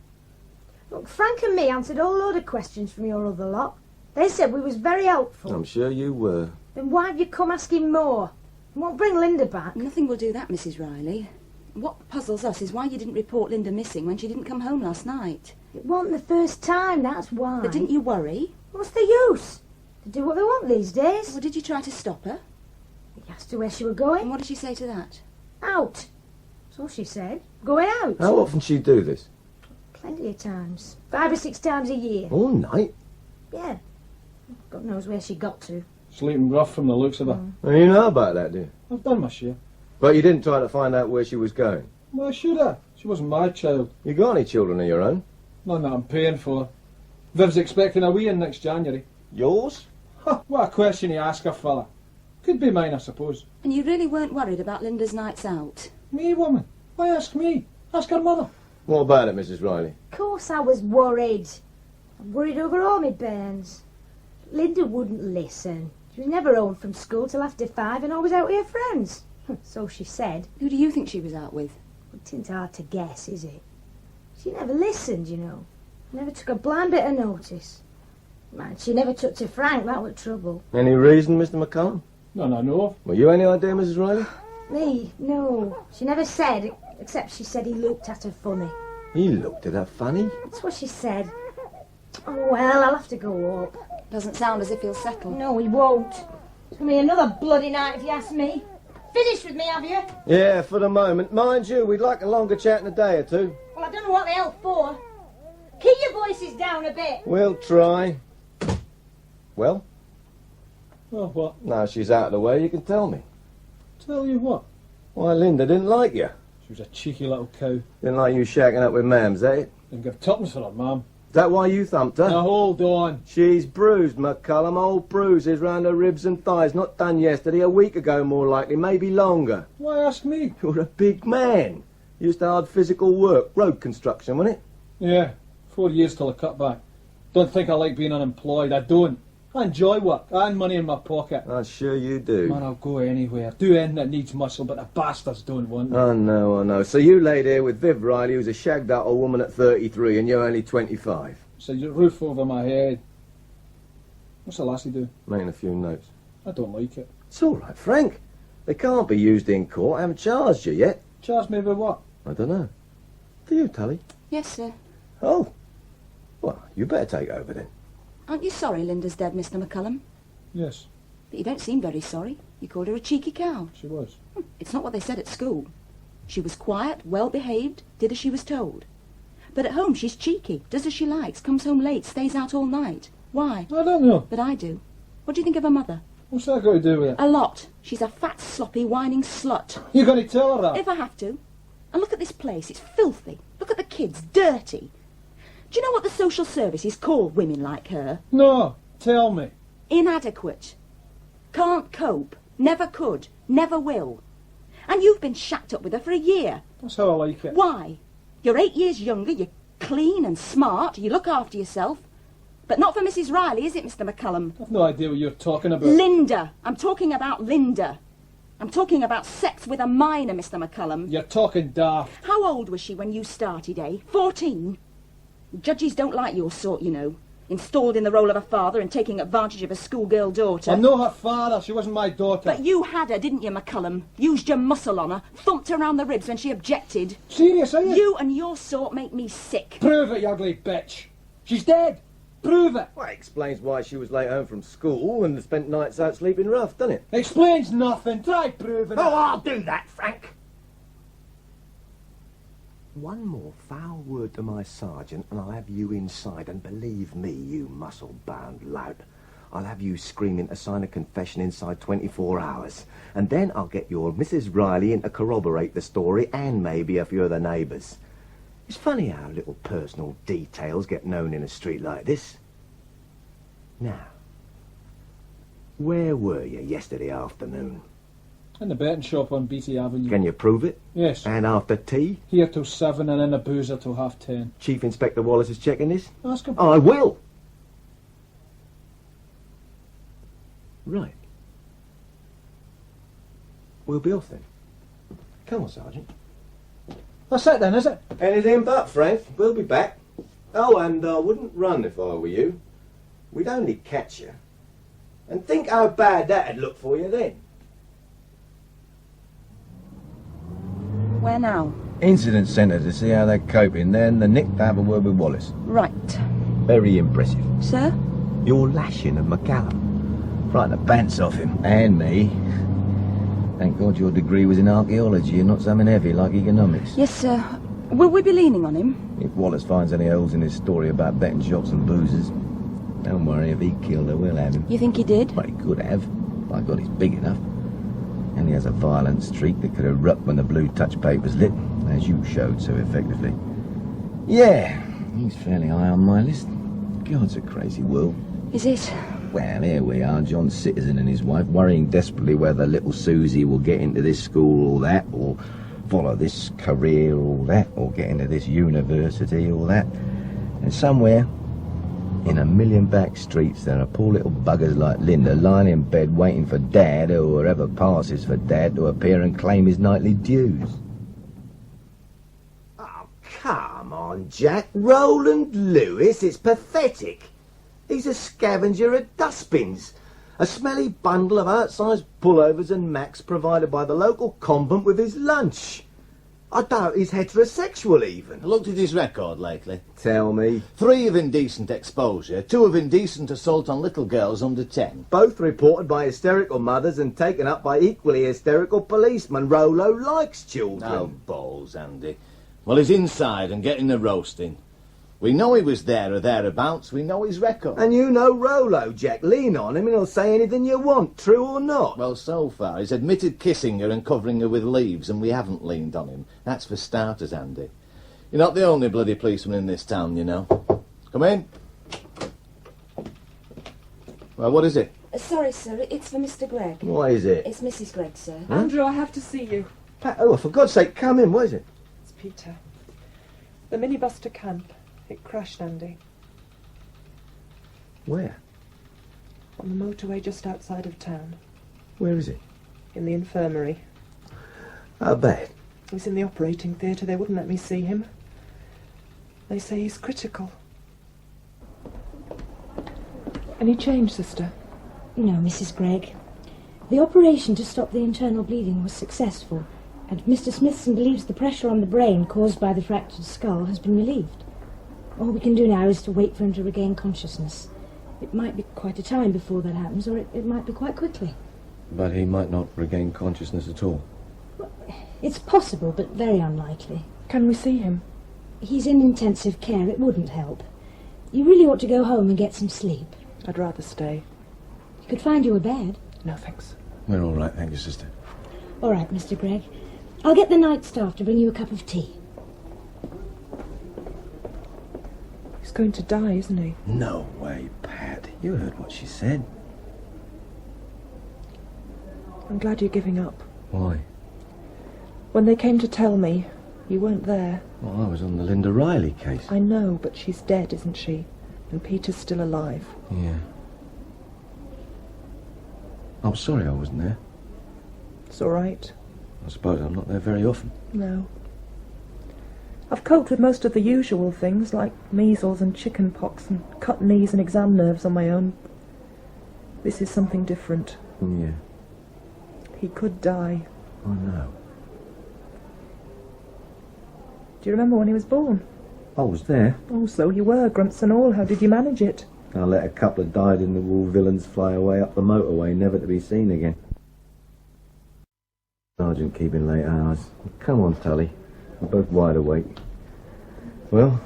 Look, Frank and me answered a whole load of questions from your other lot. They said we was very helpful. I'm sure you were. Then why have you come asking more? You won't bring Linda back. Nothing will do that, Mrs. Riley. What puzzles us is why you didn't report Linda missing when she didn't come home last night. It wasn't the first time, that's why. But didn't you worry? What's the use? They do what they want these days. Well, did you try to stop her? He asked her where she was And going. what did she say to that? Out. That's all she said. Going out. How often she do this? Plenty of times. 5 or 6 times a year. All night? Yeah. God knows where she got to. Sleeping rough from the looks of her. Well, you know about that, do you? I've done my share. But you didn't try to find out where she was going. Well, I should have. She wasn't my child. You got any children of your own? None that I'm paying for. Viv's expecting a wee in next January. Yours? Ha! What a question you ask her, fella. Could be mine, I suppose. And you really weren't worried about Linda's nights out? Me, woman? Why ask me? Ask her mother. What about it, Mrs. Riley? Of course I was worried. I'm worried over all my bairns. Linda wouldn't listen. She was never home from school till after 5 and always out with her friends. So she said. Who do you think she was out with? It isn't hard to guess, is it? She never listened, you know. Never took a blind bit of notice. Man, she never took to Frank, that was trouble. Any reason, Mr. McCallum? None I know of. Well, you any idea, Mrs. Riley? Me? No. She never said, except she said he looked at her funny. He looked at her funny. That's what she said. Oh, well, I'll have to go up. Doesn't sound as if he'll settle. No, he won't. It's going to be another bloody night if you ask me. Finished with me, have you? Yeah, for the moment. Mind you, we'd like a longer chat in a day or two. Well, I don't know what the hell for. Keep your voices down a bit. We'll try. Well, Oh, what? now she's out of the way, you can tell me. Tell you what? Why, Linda didn't like you. She was a cheeky little cow. Didn't like you shacking up with Mam, is that it? Didn't give tuppence for her, ma'am. Is that why you thumped her? Now, hold on. She's bruised, McCallum. Old bruises round her ribs and thighs. Not done yesterday, a week ago more likely, maybe longer. Why ask me? You're a big man. Used to hard physical work. Road construction, wasn't it? Yeah, 4 years till I cut back. Don't think I like being unemployed. I don't. I enjoy work. I earn money in my pocket. I'm sure you do. Man, I'll go anywhere. Do anything that needs muscle, but the bastards don't want me. I know. So you laid here with Viv Riley, who's a shagged out old woman at 33, and you're only 25. So you roof over my head. What's the lassie do? Making a few notes. I don't like it. It's all right, Frank. They can't be used in court. I haven't charged you yet. Charge me with what? I don't know. Do you, Tully? Yes, sir. Oh. Well, you better take over then. Aren't you sorry Linda's dead, Mr. McCallum? Yes, But you don't seem very sorry. You called her a cheeky cow. she was. It's not what they said at school. She was quiet, well-behaved, did as she was told. But at home she's cheeky, does as she likes, comes home late, stays out all night. Why? I don't know. But I do. What do you think of her mother? What's that got to do with it? A lot. She's a fat, sloppy, whining slut. You're going to tell her that? If I have to. And look at this place. It's filthy. Look at the kids. Dirty. Do you know what the social services call women like her? No, tell me. Inadequate. Can't cope. Never could. Never will. And you've been shacked up with her for a year. That's how I like it. Why? You're 8 years younger. You're clean and smart. You look after yourself. But not for Mrs. Riley, is it, Mr. McCallum? I've no idea what you're talking about. Linda. I'm talking about Linda. I'm talking about sex with a minor, Mr. McCallum. You're talking daft. How old was she when you started, eh? 14? Judges don't like your sort, you know. Installed in the role of a father and taking advantage of a schoolgirl daughter. I'm not her father. She wasn't my daughter. But you had her, didn't you, McCallum? Used your muscle on her, thumped her around the ribs when she objected. Serious, are you? You and your sort make me sick. Prove it, you ugly bitch. She's dead. Prove it. Well, it explains why she was late home from school and spent nights out sleeping rough, doesn't it? Explains nothing. Try proving it. Oh, I'll do that, Frank. One more foul word to my sergeant and I'll have you inside, and believe me, you muscle-bound lout, I'll have you screaming to sign a confession inside 24 hours. And then I'll get your Mrs. Riley in to corroborate the story and maybe a few of the neighbours. It's funny how little personal details get known in a street like this. Now, where were you yesterday afternoon? In the betting shop on BT Avenue. Can you prove it? Yes. And after tea? Here till 7 and then a boozer till 10:30. Chief Inspector Wallis is checking this? Ask him. I will. Right. We'll be off then. Come on, Sergeant. That's it then, is it? Anything but, Frank. We'll be back. Oh, and I wouldn't run if I were you. We'd only catch you. And think how bad that'd look for you then. Where now? Incident centre to see how they're coping, then the nick to have a word with Wallis. Right. Very impressive. Sir? Your lashing of McCallum. Frightened the pants off him. And me. Thank God your degree was in archaeology and not something heavy like economics. Yes, sir. Will we be leaning on him? If Wallis finds any holes in his story about betting shops and boozers, don't worry, if he killed her, we'll have him. You think he did? Well, he could have. By God, he's big enough. And he has a violent streak that could erupt when the blue touch paper's lit, as you showed so effectively. Yeah, he's fairly high on my list. God's a crazy world. Is it? Well, here we are, John Citizen and his wife, worrying desperately whether little Susie will get into this school or that, or follow this career or that, or get into this university or that. And somewhere, in a million back streets, there are poor little buggers like Linda lying in bed waiting for Dad, or whoever passes for Dad, to appear and claim his nightly dues. Oh, come on, Jack. Rowland Lewis, it's pathetic. He's a scavenger at dustbins. A smelly bundle of outsized pullovers and Macs provided by the local convent with his lunch. I doubt he's heterosexual even. I looked at his record lately. Tell me. 3 of indecent exposure, 2 of indecent assault on little girls under 10. Both reported by hysterical mothers and taken up by equally hysterical policemen. Rollo likes children. Oh, balls, Andy. Well, he's inside and getting the roasting. We know he was there or thereabouts. We know his record. And you know Rollo, Jack. Lean on him and he'll say anything you want, true or not. Well, so far, he's admitted kissing her and covering her with leaves, and we haven't leaned on him. That's for starters, Andy. You're not the only bloody policeman in this town, you know. Come in. Well, what is it? Sorry, sir. It's for Mr. Gregg. What is it? It's Mrs. Gregg, sir. Huh? Andrew, I have to see you. Oh, for God's sake, come in. What is it? It's Peter. The minibus to camp. It crashed, Andy. Where? On the motorway just outside of town. Where is it? In the infirmary. How bad? He's in the operating theatre. They wouldn't let me see him. They say he's critical. Any change, sister? No, Mrs. Gregg. The operation to stop the internal bleeding was successful, and Mr. Smithson believes the pressure on the brain caused by the fractured skull has been relieved. All we can do now is to wait for him to regain consciousness. It might be quite a time before that happens, or it might be quite quickly. But he might not regain consciousness at all. Well, it's possible, but very unlikely. Can we see him? He's in intensive care. It wouldn't help. You really ought to go home and get some sleep. I'd rather stay. You could find you a bed. No, thanks. We're all right, thank you, sister. All right, Mr. Gregg. I'll get the night staff to bring you a cup of tea. He's going to die, isn't he? No way, Pat. You heard what she said. I'm glad you're giving up. Why? When they came to tell me, you weren't there. Well, I was on the Linda Riley case. I know, but she's dead, isn't she? And Peter's still alive. Yeah. I'm sorry I wasn't there. It's all right. I suppose I'm not there very often. No. I've coped with most of the usual things, like measles and chicken pox and cut knees and exam nerves on my own. This is something different. Yeah, He could die. I know. Do you remember when he was born? I was there. Oh, so you were, grumps and all. How did you manage it? I let a couple of dyed-in-the-wool villains fly away up the motorway, never to be seen again. Sergeant keeping late hours. Come on, Tully. We're both wide awake. Well,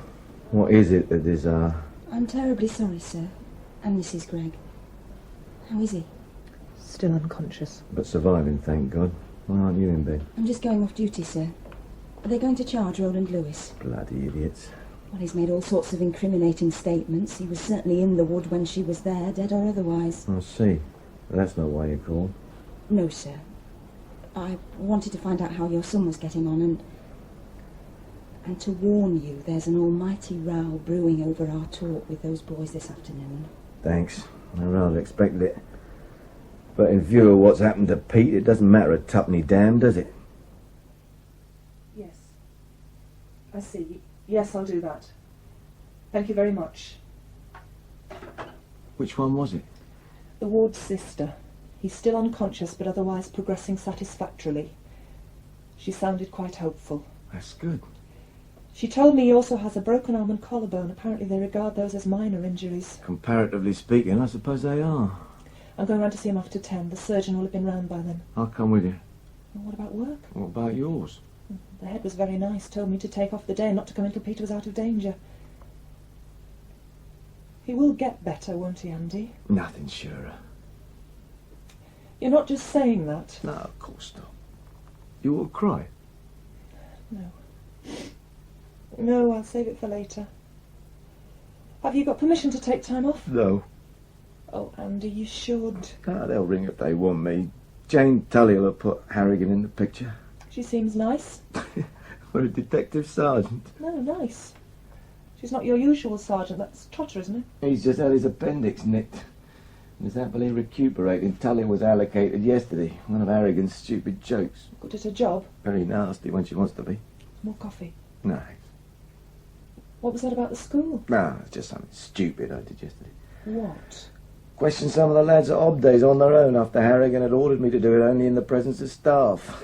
what is it that is, I'm terribly sorry, sir. And Mrs. Gregg. How is he? Still unconscious. But surviving, thank God. Why aren't you in bed? I'm just going off duty, sir. Are they going to charge Rowland Lewis? Bloody idiots. Well, he's made all sorts of incriminating statements. He was certainly in the wood when she was there, dead or otherwise. I see. Well, that's not why you called. No, sir. I wanted to find out how your son was getting on and to warn you there's an almighty row brewing over our talk with those boys this afternoon. Thanks. I rather expected it. But in view of what's happened to Pete, it doesn't matter a tuppenny damn, does it? Yes. I see. Yes, I'll do that. Thank you very much. Which one was it? The ward's sister. He's still unconscious, but otherwise progressing satisfactorily. She sounded quite hopeful. That's good. She told me he also has a broken arm and collarbone. Apparently they regard those as minor injuries. Comparatively speaking, I suppose they are. I'm going round to see him after 10. The surgeon will have been round by then. I'll come with you. Well, what about work? What about yours? The head was very nice. Told me to take off the day and not to come until Peter was out of danger. He will get better, won't he, Andy? Nothing surer. You're not just saying that. No, of course not. You will cry? No. No, I'll save it for later. Have you got permission to take time off? No. Oh, Andy, you should. Ah, they'll ring if they want me. Jane Tully will have put Harrigan in the picture. She seems nice. What a detective sergeant. No, nice. She's not your usual sergeant. That's Trotter, isn't it? He's just had his appendix nicked. And is happily recuperating. Tully was allocated yesterday. One of Harrigan's stupid jokes. Good at her job. Very nasty when she wants to be. More coffee. No. What was that about the school? No, it's just something stupid I did yesterday. What? Questioned some of the lads at Obdays on their own after Harrigan had ordered me to do it only in the presence of staff.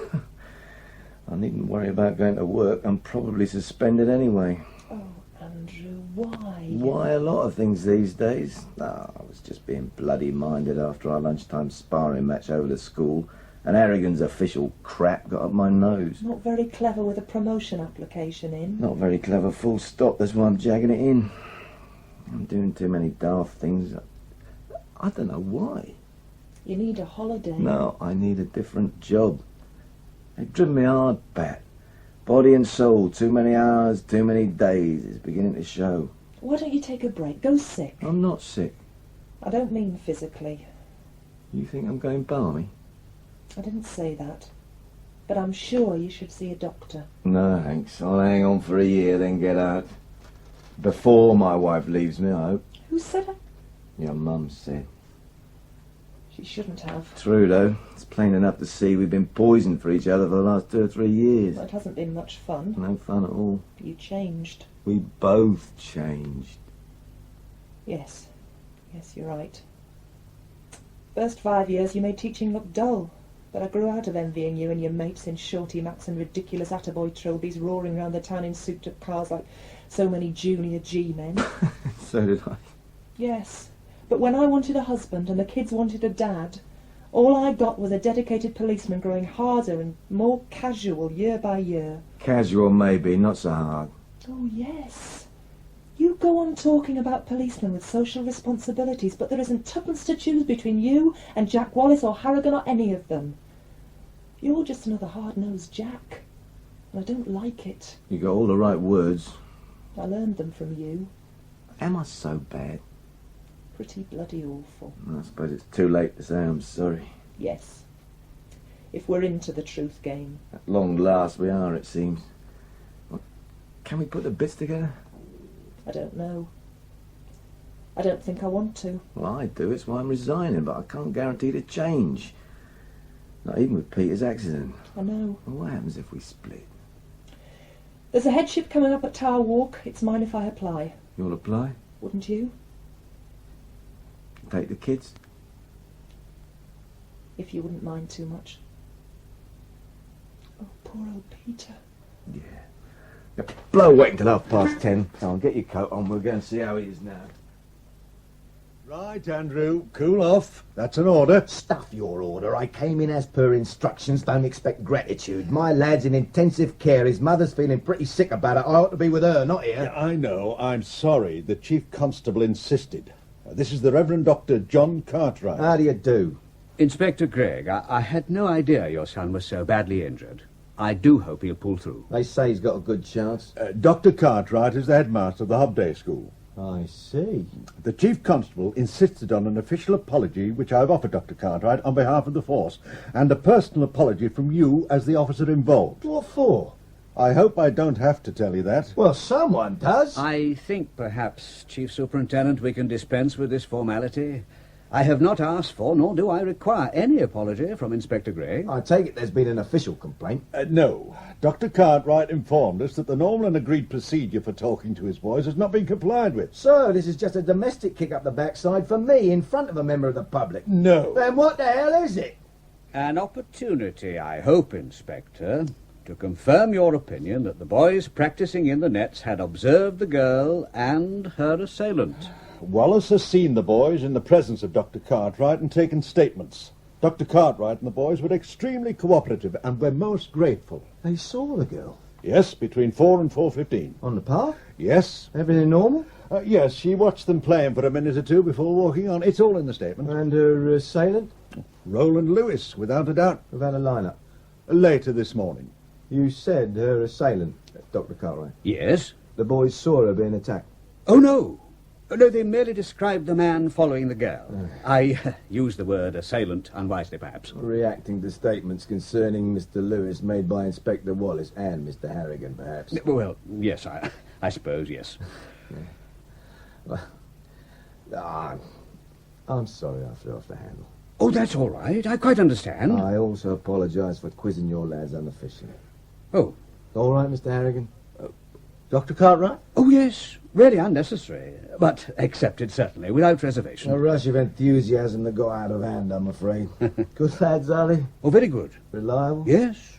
I needn't worry about going to work. I'm probably suspended anyway. Oh, Andrew, why? Why a lot of things these days? I was just being bloody minded after our lunchtime sparring match over the school, and Harrigan's official crap got up my nose. Not very clever with a promotion application in. Not very clever, full stop. That's why I'm jagging it in. I'm doing too many daft things. I don't know why. You need a holiday. No, I need a different job. They've driven me hard, Pat. Body and soul, too many hours, too many days. It's beginning to show. Why don't you take a break? Go sick. I'm not sick. I don't mean physically. You think I'm going balmy? I didn't say that. But I'm sure you should see a doctor. No, thanks. I'll hang on for a year, then get out. Before my wife leaves me, I hope. Who said that? Your mum said. She shouldn't have. True, though. It's plain enough to see we've been poisoned for each other for the last 2 or 3 years. Well, it hasn't been much fun. No fun at all. You changed. We both changed. Yes. Yes, you're right. First 5 years you made teaching look dull. But I grew out of envying you and your mates in shorty Macs and ridiculous attaboy trilbies roaring round the town in souped-up cars like so many junior G-men. So did I. Yes. But when I wanted a husband and the kids wanted a dad, all I got was a dedicated policeman growing harder and more casual year by year. Casual, maybe, not so hard. Oh, yes. You go on talking about policemen with social responsibilities, but there isn't tuppence to choose between you and Jack Wallis or Harrigan or any of them. You're just another hard-nosed Jack, and I don't like it. You got all the right words. I learned them from you. Am I so bad? Pretty bloody awful. I suppose it's too late to say I'm sorry. Yes. If we're into the truth game. At long last we are, it seems. Well, can we put the bits together? I don't know. I don't think I want to. Well, I do. It's why I'm resigning, but I can't guarantee to change. Not even with Peter's accident. I know. Well, what happens if we split? There's a headship coming up at Tower Walk. It's mine if I apply. You'll apply? Wouldn't you? Take the kids? If you wouldn't mind too much. Oh, poor old Peter. Yeah. Now, blow wait until 10:30. Come on, get your coat on. We'll go and see how he is now. Right, Andrew, cool off. That's an order. Stuff your order. I came in as per instructions. Don't expect gratitude. My lad's in intensive care. His mother's feeling pretty sick about it. I ought to be with her, not here. Yeah, I know. I'm sorry. The Chief Constable insisted. This is the Reverend Dr. John Cartwright. How do you do? Inspector Gregg, I had no idea your son was so badly injured. I do hope he'll pull through. They say he's got a good chance. Dr. Cartwright is the headmaster of the Hobday School. I see. The Chief Constable insisted on an official apology, which I've offered Dr. Cartwright on behalf of the force, and a personal apology from you as the officer involved. What for? I hope I don't have to tell you that. Well, someone does. I think perhaps, Chief Superintendent, we can dispense with this formality. I have not asked for, nor do I require, any apology from Inspector Gregg. I take it there's been an official complaint. No. Dr. Cartwright informed us that the normal and agreed procedure for talking to his boys has not been complied with. So, this is just a domestic kick up the backside for me in front of a member of the public. No. Then what the hell is it? An opportunity, I hope, Inspector, to confirm your opinion that the boys practising in the nets had observed the girl and her assailant. Wallis has seen the boys in the presence of Dr. Cartwright and taken statements. Dr. Cartwright and the boys were extremely cooperative and we're most grateful. They saw the girl. Yes, between 4 and 4:15. On the path? Yes. Everything normal? Yes, she watched them playing for a minute or two before walking on. It's all in the statement. And her assailant? Rowland Lewis, without a doubt. We've had a line-up. Later this morning. You said her assailant, Dr. Cartwright. Yes? The boys saw her being attacked. Oh, no. No, they merely described the man following the girl. I used the word assailant unwisely, perhaps. Reacting to statements concerning Mr. Lewis made by Inspector Wallis and Mr. Harrigan, perhaps. Well, yes, I suppose, yes. I'm sorry I flew off the handle. Oh, that's all right. I quite understand. I also apologise for quizzing your lads unofficially. Oh. All right, Mr. Harrigan? Dr. Cartwright? Oh, yes. Really unnecessary. But accepted, certainly, without reservation. A rush of enthusiasm that got out of hand, I'm afraid. Good lads, are they? Oh, very good. Reliable? Yes.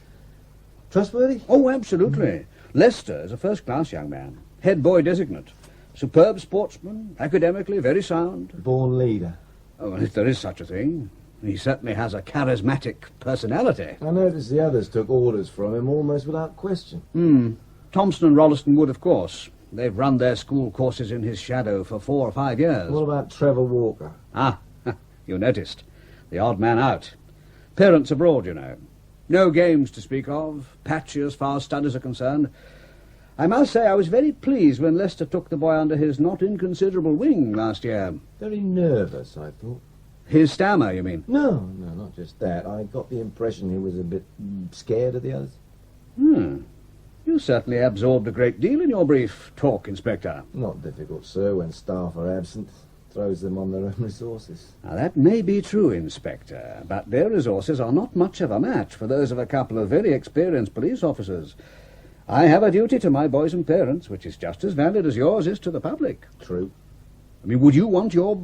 Trustworthy? Oh, absolutely. Lester is a first-class young man. Head boy designate. Superb sportsman. Academically very sound. Born leader. Oh, well, if there is such a thing. He certainly has a charismatic personality. I noticed the others took orders from him almost without question. Thompson and Rolleston would, of course. They've run their school courses in his shadow for 4 or 5 years. What about Trevor Walker? Ah, you noticed. The odd man out. Parents abroad, you know. No games to speak of. Patchy as far as studies are concerned. I must say I was very pleased when Lester took the boy under his not inconsiderable wing last year. Very nervous, I thought. His stammer, you mean? No, not just that. I got the impression he was a bit scared of the others. You certainly absorbed a great deal in your brief talk, Inspector. Not difficult, sir, when staff are absent. Throws them on their own resources. Now, that may be true, Inspector, but their resources are not much of a match for those of a couple of very experienced police officers. I have a duty to my boys and parents, which is just as valid as yours is to the public. True. I mean, would you want your...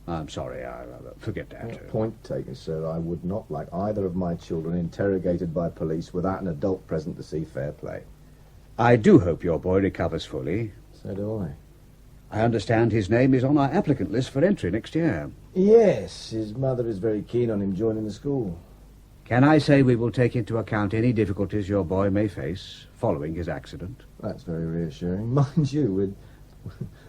I'm sorry, I forget that. Point taken, sir. I would not like either of my children interrogated by police without an adult present to see fair play. I do hope your boy recovers fully. So do I. I understand his name is on our applicant list for entry next year. Yes, his mother is very keen on him joining the school. Can I say we will take into account any difficulties your boy may face following his accident? That's very reassuring. Mind you,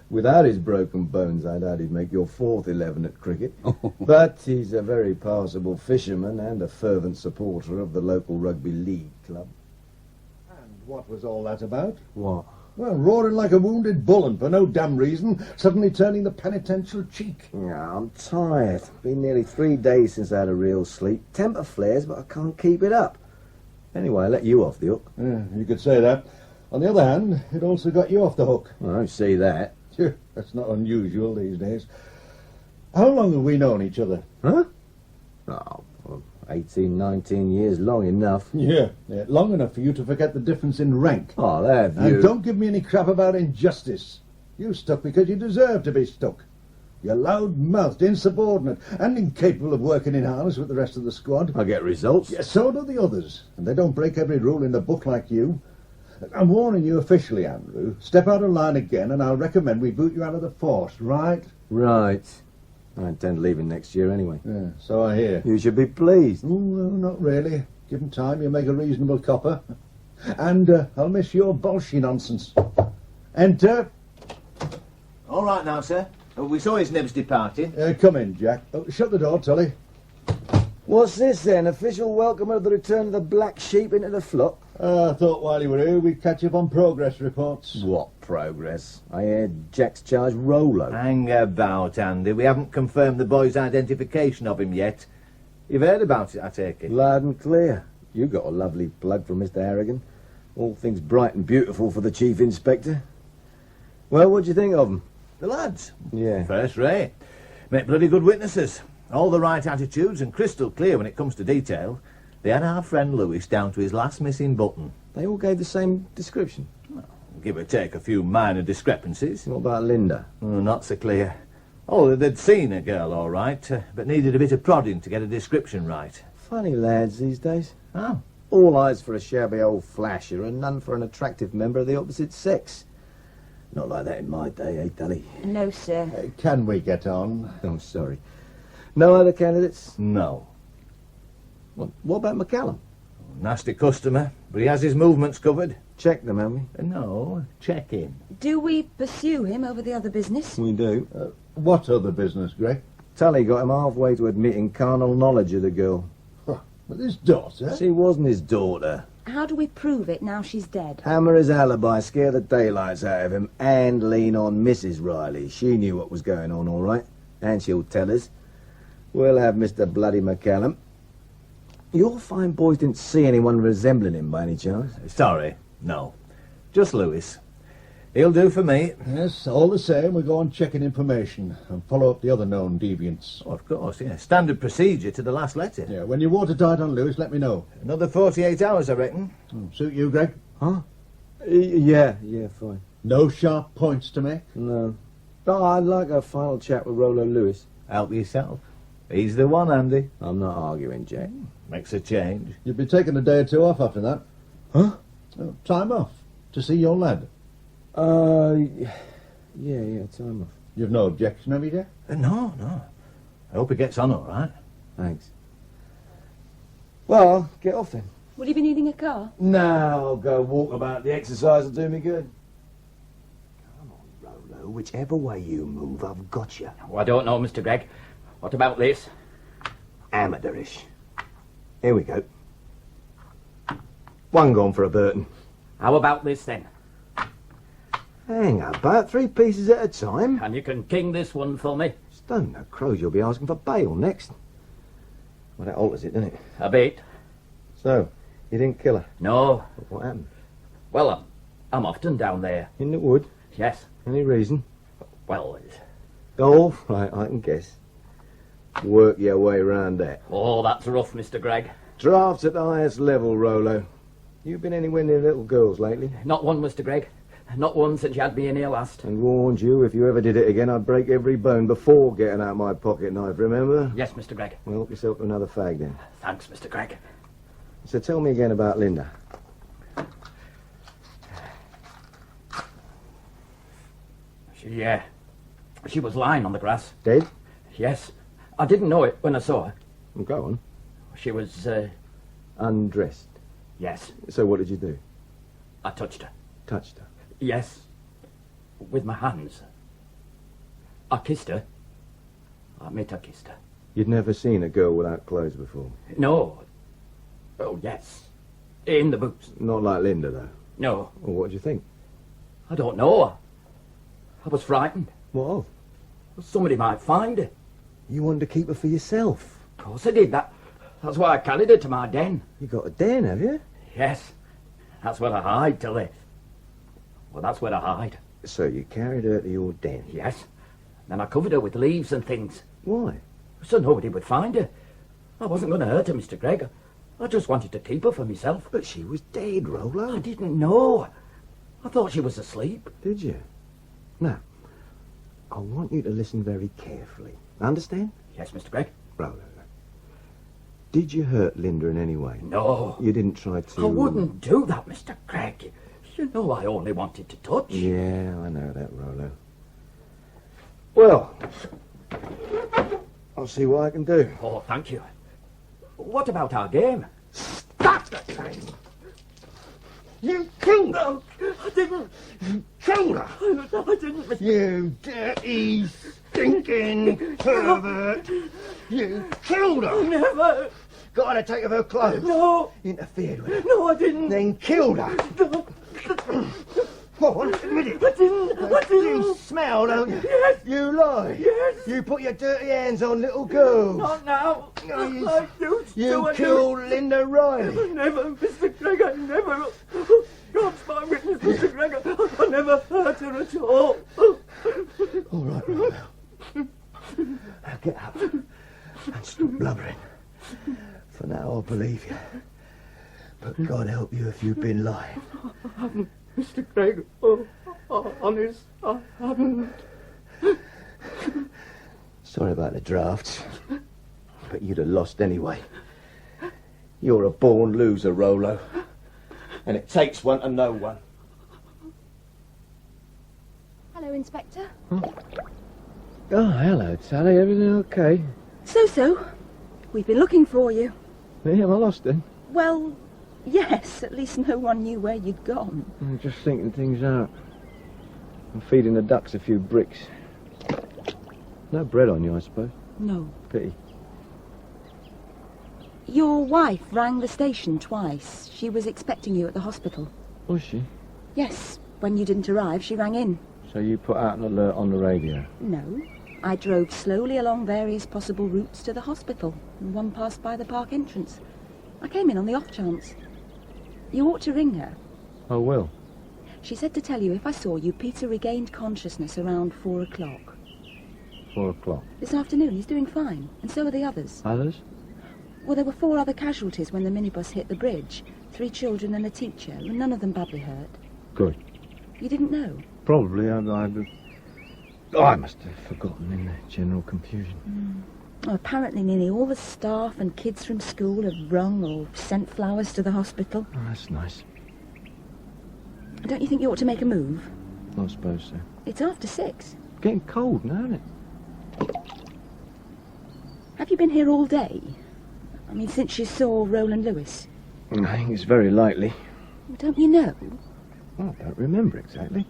without his broken bones, I doubt he'd make your 4th 11 at cricket. But he's a very passable fisherman and a fervent supporter of the local rugby league club. And what was all that about? What? Well, roaring like a wounded bull and for no damn reason, suddenly turning the penitential cheek. Yeah, I'm tired. Been nearly 3 days since I had a real sleep. Temper flares, but I can't keep it up. Anyway, I let you off the hook. Yeah, you could say that. On the other hand, it also got you off the hook. I don't see that. That's not unusual these days. How long have we known each other? Huh? Oh, well, 18, 19 years, long enough. Yeah, long enough for you to forget the difference in rank. Oh, there you... And don't give me any crap about injustice. You stuck because you deserve to be stuck. You're loud-mouthed, insubordinate, and incapable of working in harness with the rest of the squad. I get results. Yeah, so do the others, and they don't break every rule in the book like you. I'm warning you officially, Andrew. Step out of line again, and I'll recommend we boot you out of the force, right? Right. I intend leaving next year anyway. Yeah, so I hear. You should be pleased. Oh, well, not really. Given time, you'll make a reasonable copper. And I'll miss your bolshy nonsense. Enter. All right now, sir. We saw his nibs departing. Come in, Jack. Oh, shut the door, Tully. What's this then? Official welcome of the return of the black sheep into the flock? I thought while you were here we'd catch up on progress reports. What progress? I heard Jack's charged Rolo. Hang about, Andy. We haven't confirmed the boy's identification of him yet. You've heard about it, I take it? Loud and clear. You got a lovely plug from Mr. Harrigan. All things bright and beautiful for the Chief Inspector. Well, what do you think of them? The lads? Yeah. First rate. Make bloody good witnesses. All the right attitudes and crystal clear when it comes to detail. They had our friend Lewis down to his last missing button. They all gave the same description. Well, give or take a few minor discrepancies. What about Linda? Oh, not so clear. Oh, they'd seen a girl, all right, but needed a bit of prodding to get a description right. Funny lads these days. Oh. All eyes for a shabby old flasher and none for an attractive member of the opposite sex. Not like that in my day, eh, Tully? No, sir. Can we get on? I'm sorry. No other candidates? No. What about McCallum? Nasty customer, but he has his movements covered. Check them, haven't No, check him. Do we pursue him over the other business? we? We do. What other business, Gregg? Tully got him halfway to admitting carnal knowledge of the girl. With his daughter? She wasn't his daughter. How do we prove it now she's dead? Hammer his alibi, scare the daylights out of him, and lean on Mrs. Riley. She knew what was going on, all right. And she'll tell us. We'll have Mr. Bloody McCallum. Your fine boys didn't see anyone resembling him by any chance? Sorry, no. Just Lewis. He'll do for me. Yes, all the same, we go on checking information and follow up the other known deviants. Oh, of course, yeah. Standard procedure to the last letter. Yeah, when you're watertight on Lewis, let me know. Another 48 hours, I reckon. Suit you, Gregg? Huh? Yeah, fine. No sharp points to make? No. Oh, I'd like a final chat with Rolo Lewis. Help yourself. He's the one, Andy. I'm not arguing, Jack. Makes a change. You'll be taking a day or two off after that. Huh? Time off. To see your lad. Yeah, time off. You've no objection, have you, Jack? No. I hope he gets on all right. Thanks. Well, get off then. Will you be needing a car? No, I'll go walk about. The exercise will do me good. Come on, Rolo. Whichever way you move, I've got you. Oh, I don't know, Mr. Gregg. What about this? Amateurish. Here we go. One gone for a Burton. How about this, then? Hang about 3 pieces at a time. And you can king this one for me? Stone no crows, you'll be asking for bail next. Well, that alters it, doesn't it? A bit. So, you didn't kill her? No. What happened? Well, I'm often down there. In the wood? Yes. Any reason? Well, Oh, right, I can guess. Work your way round that. oh, that's rough, Mr. Gregg. Drafts at the highest level, Rolo. You been anywhere near little girls lately? Not one, Mr. Gregg. Not one since you had me in here last. And warned you, if you ever did it again, I'd break every bone before getting out my pocket knife, remember? Yes, Mr. Gregg. Well, help yourself to another fag, then. Thanks, Mr. Gregg. So tell me again about Linda. She was lying on the grass. Dead? Yes. I didn't know it when I saw her. Well, go on. She was, Undressed. yes. So what did you do? I touched her. Touched her? Yes. With my hands. I kissed her. I admit I kissed her. You'd never seen a girl without clothes before? No. Oh, yes. In the boots. Not like Linda, though. No. Well, what do you think? I don't know. I was frightened. What of? Somebody might find her. You wanted to keep her for yourself? Of course I did. That's why I carried her to my den. You got a den, have you? Yes. That's where I hide, Tully. Well, that's where I hide. So you carried her to your den? Yes. Then I covered her with leaves and things. Why? So nobody would find her. I wasn't going to hurt her, Mr. Gregg. I just wanted to keep her for myself. But she was dead, Rolo. I didn't know. I thought she was asleep. Did you? Now, I want you to listen very carefully. Understand? Yes, Mr. Gregg. Rolo, did you hurt Linda in any way? No. You didn't try to... I wouldn't do that, Mr. Gregg. You know I only wanted to touch. Yeah, I know that, Rolo. Well, I'll see what I can do. Oh, thank you. What about our game? Stop the game! You killed her! I didn't. You killed her! I didn't, Mr. You dirty stinking pervert! You killed her! Never! Got her to take of her clothes? No! Interfered with her? No, I didn't! Then killed her? No. Go on, admit it. I didn't! You smell, don't you? Yes! You lie? Yes! You put your dirty hands on little girls? Not now! No, you- I used to, You I killed Linda Riley? Never, Mr. Gregg, I never... God's my witness, Mr. Gregg, I never hurt her at all. All right, Randolph. Now get up and stop blubbering. For now, I'll believe you. But God help you if you've been lying. I haven't, Mr. Gregg. Oh, honest, I haven't. Sorry about the drafts, but you'd have lost anyway. You're a born loser, Rolo. And it takes one to know one. Hello, Inspector. Oh, hello, Tully. Everything okay? So. We've been looking for you. Yeah, am I lost then? Well, yes, at least no one knew where you'd gone. I'm just thinking things out. I'm feeding the ducks a few bricks. No bread on you, I suppose. No. Pity. Your wife rang the station twice. She was expecting you at the hospital. Was she? Yes, when you didn't arrive, she rang in. So you put out an alert on the radio? No. I drove slowly along various possible routes to the hospital, and one passed by the park entrance. I came in on the off chance. You ought to ring her. I will. She said to tell you if I saw you, Peter regained consciousness around 4 o'clock. 4 o'clock. This afternoon, he's doing fine, and so are the others. Others? Well, there were 4 other casualties when the minibus hit the bridge. 3 children and a teacher, and none of them badly hurt. Good. You didn't know? Probably. I must have forgotten in the general confusion. Well, apparently nearly all the staff and kids from school have rung or sent flowers to the hospital. Oh, that's nice. Don't you think you ought to make a move? I suppose so. It's after 6. Getting cold now, isn't it? Have you been here all day? I mean, since you saw Rowland Lewis? I think it's very likely. Don't you know? Well, I don't remember exactly.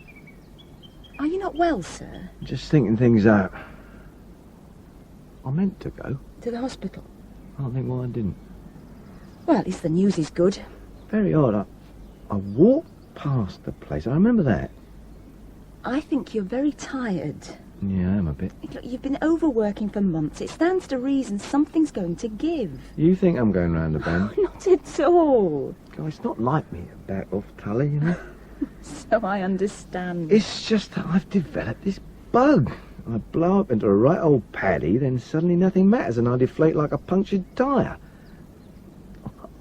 Are you not well, sir? Just thinking things out. I meant to go. To the hospital? I don't think why I didn't. Well, at least the news is good. Very odd. I walked past the place. I remember that. I think you're very tired. Yeah, I am a bit. Look, you've been overworking for months. It stands to reason something's going to give. You think I'm going round the bend? Not at all. Oh, it's not like me to back off, Tully, you know. So I understand. It's just that I've developed this bug. I blow up into a right old paddy, then suddenly nothing matters and I deflate like a punctured tyre.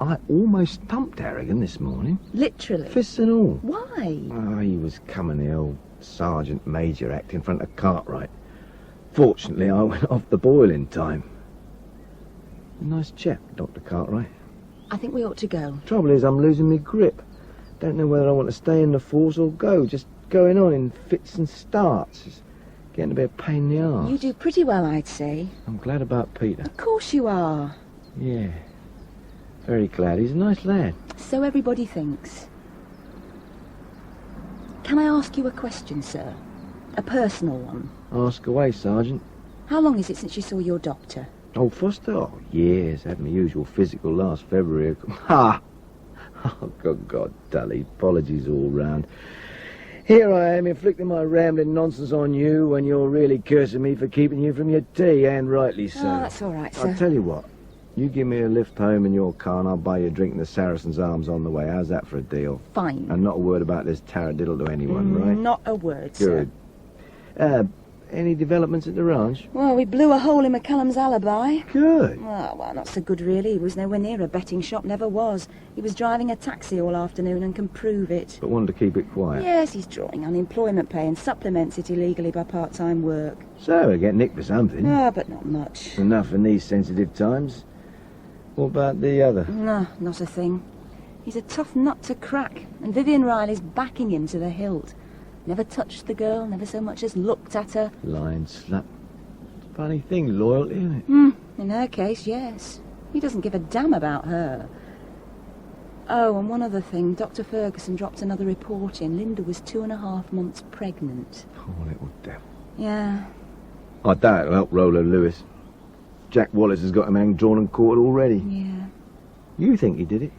I almost thumped Harrigan this morning. Literally? Fists and all. Why? Oh, he was coming the old Sergeant Major act in front of Cartwright. Fortunately, I went off the boil in time. Nice chap, Dr. Cartwright. I think we ought to go. Trouble is, I'm losing my grip. Don't know whether I want to stay in the force or go. Just going on in fits and starts. It's getting a bit of pain in the arse. You do pretty well, I'd say. I'm glad about Peter. Of course you are. Yeah. Very glad. He's a nice lad. So everybody thinks. Can I ask you a question, sir? A personal one. Ask away, Sergeant. How long is it since you saw your doctor? Oh, Foster? Oh, years. Had my usual physical last February. Ha! Oh, good God, Tully. Apologies all round. Here I am, inflicting my rambling nonsense on you when you're really cursing me for keeping you from your tea, and rightly so. Oh, that's all right, sir. I'll tell you what. You give me a lift home in your car and I'll buy you a drink in the Saracen's Arms on the way. How's that for a deal? Fine. And not a word about this taradiddle to anyone, right? Not a word, sir. Good. Any developments at the ranch? Well, we blew a hole in McCallum's alibi. Good. Well, not so good, really. He was nowhere near a betting shop, never was. He was driving a taxi all afternoon and can prove it. But wanted to keep it quiet. Yes, he's drawing unemployment pay and supplements it illegally by part-time work. So, I get nicked for something. Ah, but not much. Enough in these sensitive times. What about the other? No, not a thing. He's a tough nut to crack, and Vivienne Riley's backing him to the hilt. Never touched the girl, never so much as looked at her. Lying slut. Funny thing, loyalty, isn't it? In her case, yes. He doesn't give a damn about her. Oh, and one other thing. Dr. Ferguson dropped another report in. Linda was 2.5 months pregnant. Poor little devil. Yeah. I doubt it'll help Rowland Lewis. Jack Wallis has got him hanged, drawn and quartered already. Yeah. You think he did it?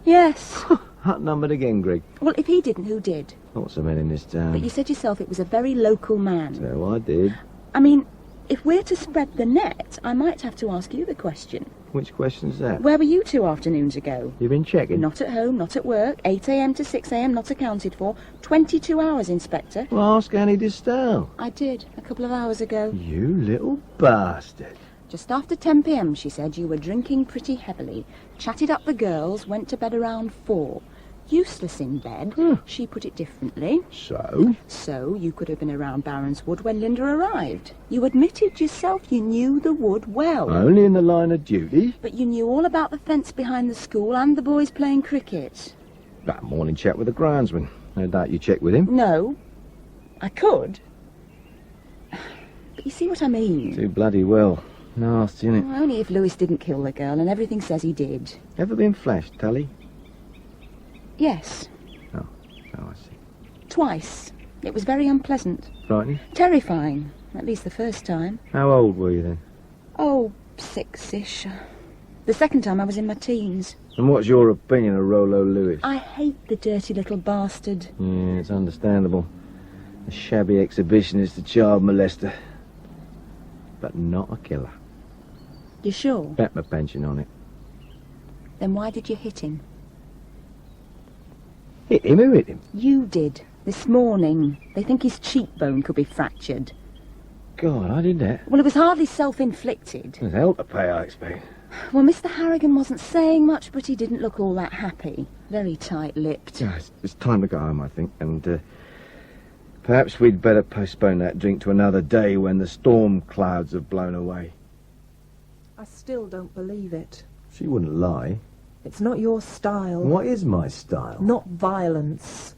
Yes. Outnumbered again, Gregg. Well, if he didn't, who did? Lots of men in this town. But you said yourself it was a very local man. So I did. I mean, if we're to spread the net, I might have to ask you the question. Which question's that? Where were you 2 afternoons ago? You've been checking? Not at home, not at work. 8 a.m. to 6 a.m. not accounted for. 22 hours, Inspector. Well, ask Annie Distal. I did, a couple of hours ago. You little bastard. Just after 10 p.m, she said, you were drinking pretty heavily. Chatted up the girls, went to bed around 4. Useless in bed. She put it differently. So? So you could have been around Barron's Wood when Linda arrived. You admitted yourself you knew the wood well. Only in the line of duty. But you knew all about the fence behind the school and the boys playing cricket. That morning chat with the groundsman. No doubt you checked with him. No. I could. But you see what I mean? Too bloody well. Nasty, innit? Well, only if Lewis didn't kill the girl, and everything says he did. Ever been flashed, Tully? Yes. Oh, I see. Twice. It was very unpleasant. Frightening? Terrifying. At least the first time. How old were you then? Oh, 6-ish. The second time I was in my teens. And what's your opinion of Rollo Lewis? I hate the dirty little bastard. Yeah, it's understandable. A shabby exhibitionist, a child molester. But not a killer. You sure? Bet my pension on it. Then why did you hit him? Hit him? Who hit him? You did. This morning. They think his cheekbone could be fractured. God, I did that. Well, it was hardly self-inflicted. There's hell to pay, I expect. Well, Mr. Harrigan wasn't saying much, but he didn't look all that happy. Very tight-lipped. Yeah, it's time to go home, I think, and perhaps we'd better postpone that drink to another day when the storm clouds have blown away. I still don't believe it. She wouldn't lie. It's not your style. What is my style? Not violence.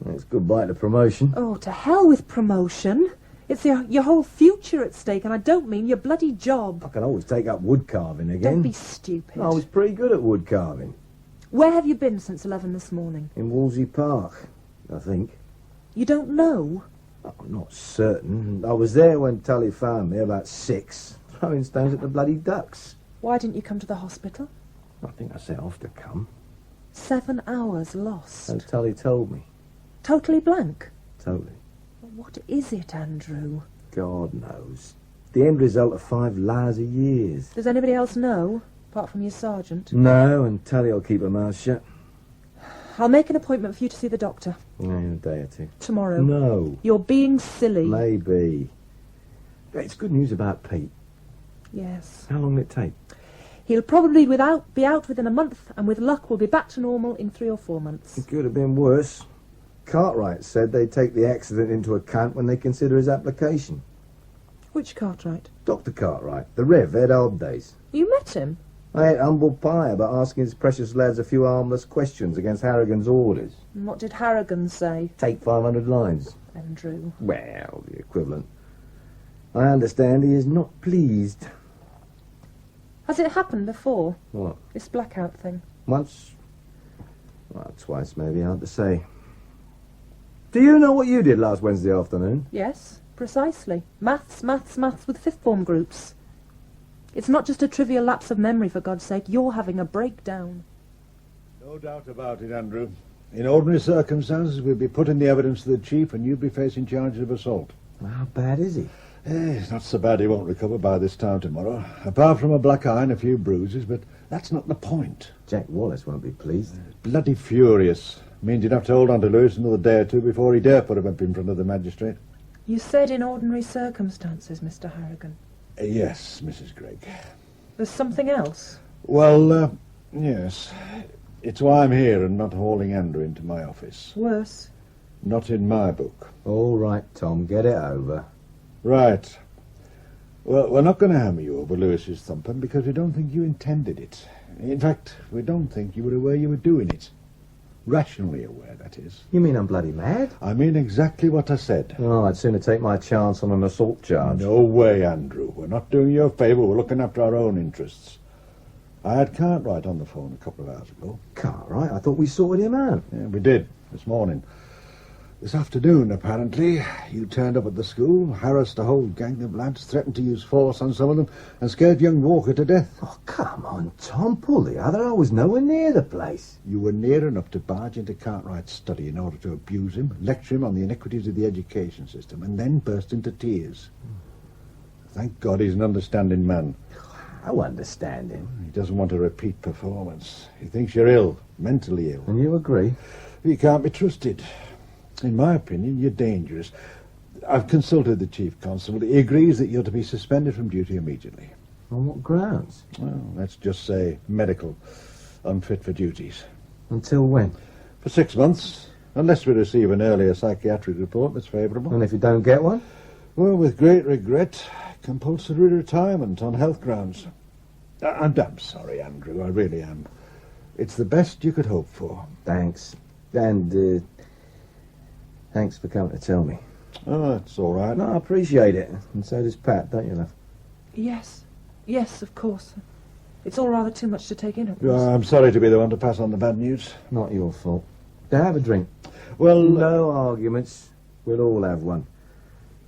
It's goodbye to promotion. Oh, to hell with promotion. It's your whole future at stake, and I don't mean your bloody job. I can always take up wood carving again. Don't be stupid. I was pretty good at wood carving. Where have you been since 11 this morning? In Wolsey Park, I think. You don't know? Oh, I'm not certain. I was there when Tully found me, about 6, throwing stones at the bloody ducks. Why didn't you come to the hospital? I think I set off to come. 7 hours lost. And Tully told me. Totally blank? Totally. What is it, Andrew? God knows. The end result of 5 lousy years. Does anybody else know, apart from your sergeant? No, and Tully will keep her mouth shut. I'll make an appointment for you to see the doctor. In a day or two. Tomorrow. No. You're being silly. Maybe. It's good news about Pete. Yes. How long will it take? He'll probably be out within a month, and with luck we'll be back to normal in 3 or 4 months. It could have been worse. Cartwright said they take the accident into account when they consider his application. Which Cartwright? Dr. Cartwright, the Rev, Ed old days. You met him? I ate humble pie about asking his precious lads a few harmless questions against Harrigan's orders. And what did Harrigan say? Take 500 lines. Andrew. Well, the equivalent. I understand he is not pleased. Has it happened before? What? This blackout thing? Once? Well, twice maybe, hard to say. Do you know what you did last Wednesday afternoon? Yes, precisely. Maths with fifth form groups. It's not just a trivial lapse of memory, for God's sake. You're having a breakdown. No doubt about it, Andrew. In ordinary circumstances, we'd be putting the evidence to the chief and you'd be facing charges of assault. How bad is he? It's not so bad he won't recover by this time tomorrow. Apart from a black eye and a few bruises, but that's not the point. Jack Wallis won't be pleased. Bloody furious. Means you'd have to hold on to Lewis another day or two before he dare put him up in front of the magistrate. You said in ordinary circumstances, Mr. Harrigan. Yes, Mrs. Gregg. There's something else? Well, yes. It's why I'm here and not hauling Andrew into my office. Worse. Not in my book. All right, Tom, get it over. Right. Well, we're not going to hammer you over Lewis's thumping because we don't think you intended it. In fact, we don't think you were aware you were doing it. Rationally aware, that is. You mean I'm bloody mad? I mean exactly what I said. Oh, I'd sooner take my chance on an assault charge. No way, Andrew. We're not doing you a favour. We're looking after our own interests. I had Cartwright on the phone a couple of hours ago. Cartwright? I thought we sorted him out. Yeah, we did, this morning. This afternoon, apparently, you turned up at the school, harassed a whole gang of lads, threatened to use force on some of them, and scared young Walker to death. Oh, come on, Tom. Pull the other. I was nowhere near the place. You were near enough to barge into Cartwright's study in order to abuse him, lecture him on the iniquities of the education system, and then burst into tears. Thank God he's an understanding man. How understanding? He doesn't want a repeat performance. He thinks you're ill, mentally ill. And you agree? He can't be trusted. In my opinion, you're dangerous. I've consulted the Chief Constable. He agrees that you're to be suspended from duty immediately. On what grounds? Well, let's just say medical. Unfit for duties. Until when? For 6 months, unless we receive an earlier psychiatric report that's favourable. And if you don't get one? Well, with great regret, compulsory retirement on health grounds. I'm damn sorry, Andrew, I really am. It's the best you could hope for. Thanks. And, thanks for coming to tell me. Oh, it's all right. No, I appreciate it. And so does Pat, don't you, love? Yes. Yes, of course. It's all rather too much to take in at once. I'm sorry to be the one to pass on the bad news. Not your fault. Now have a drink. Well, no arguments. We'll all have one.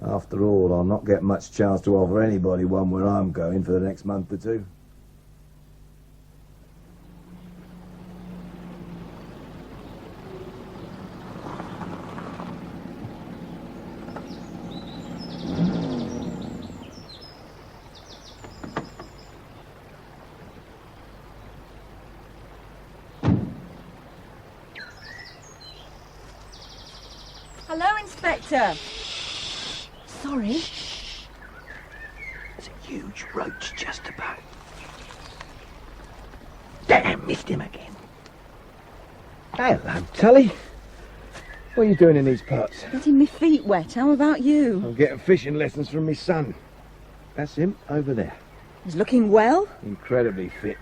After all, I'll not get much chance to offer anybody one where I'm going for the next month or two. Hello, Inspector. Sorry. There's a huge roach just about. Damn, missed him again. Hello, Tully. What are you doing in these parts? Getting me feet wet. How about you? I'm getting fishing lessons from my son. That's him over there. He's looking well. Incredibly fit.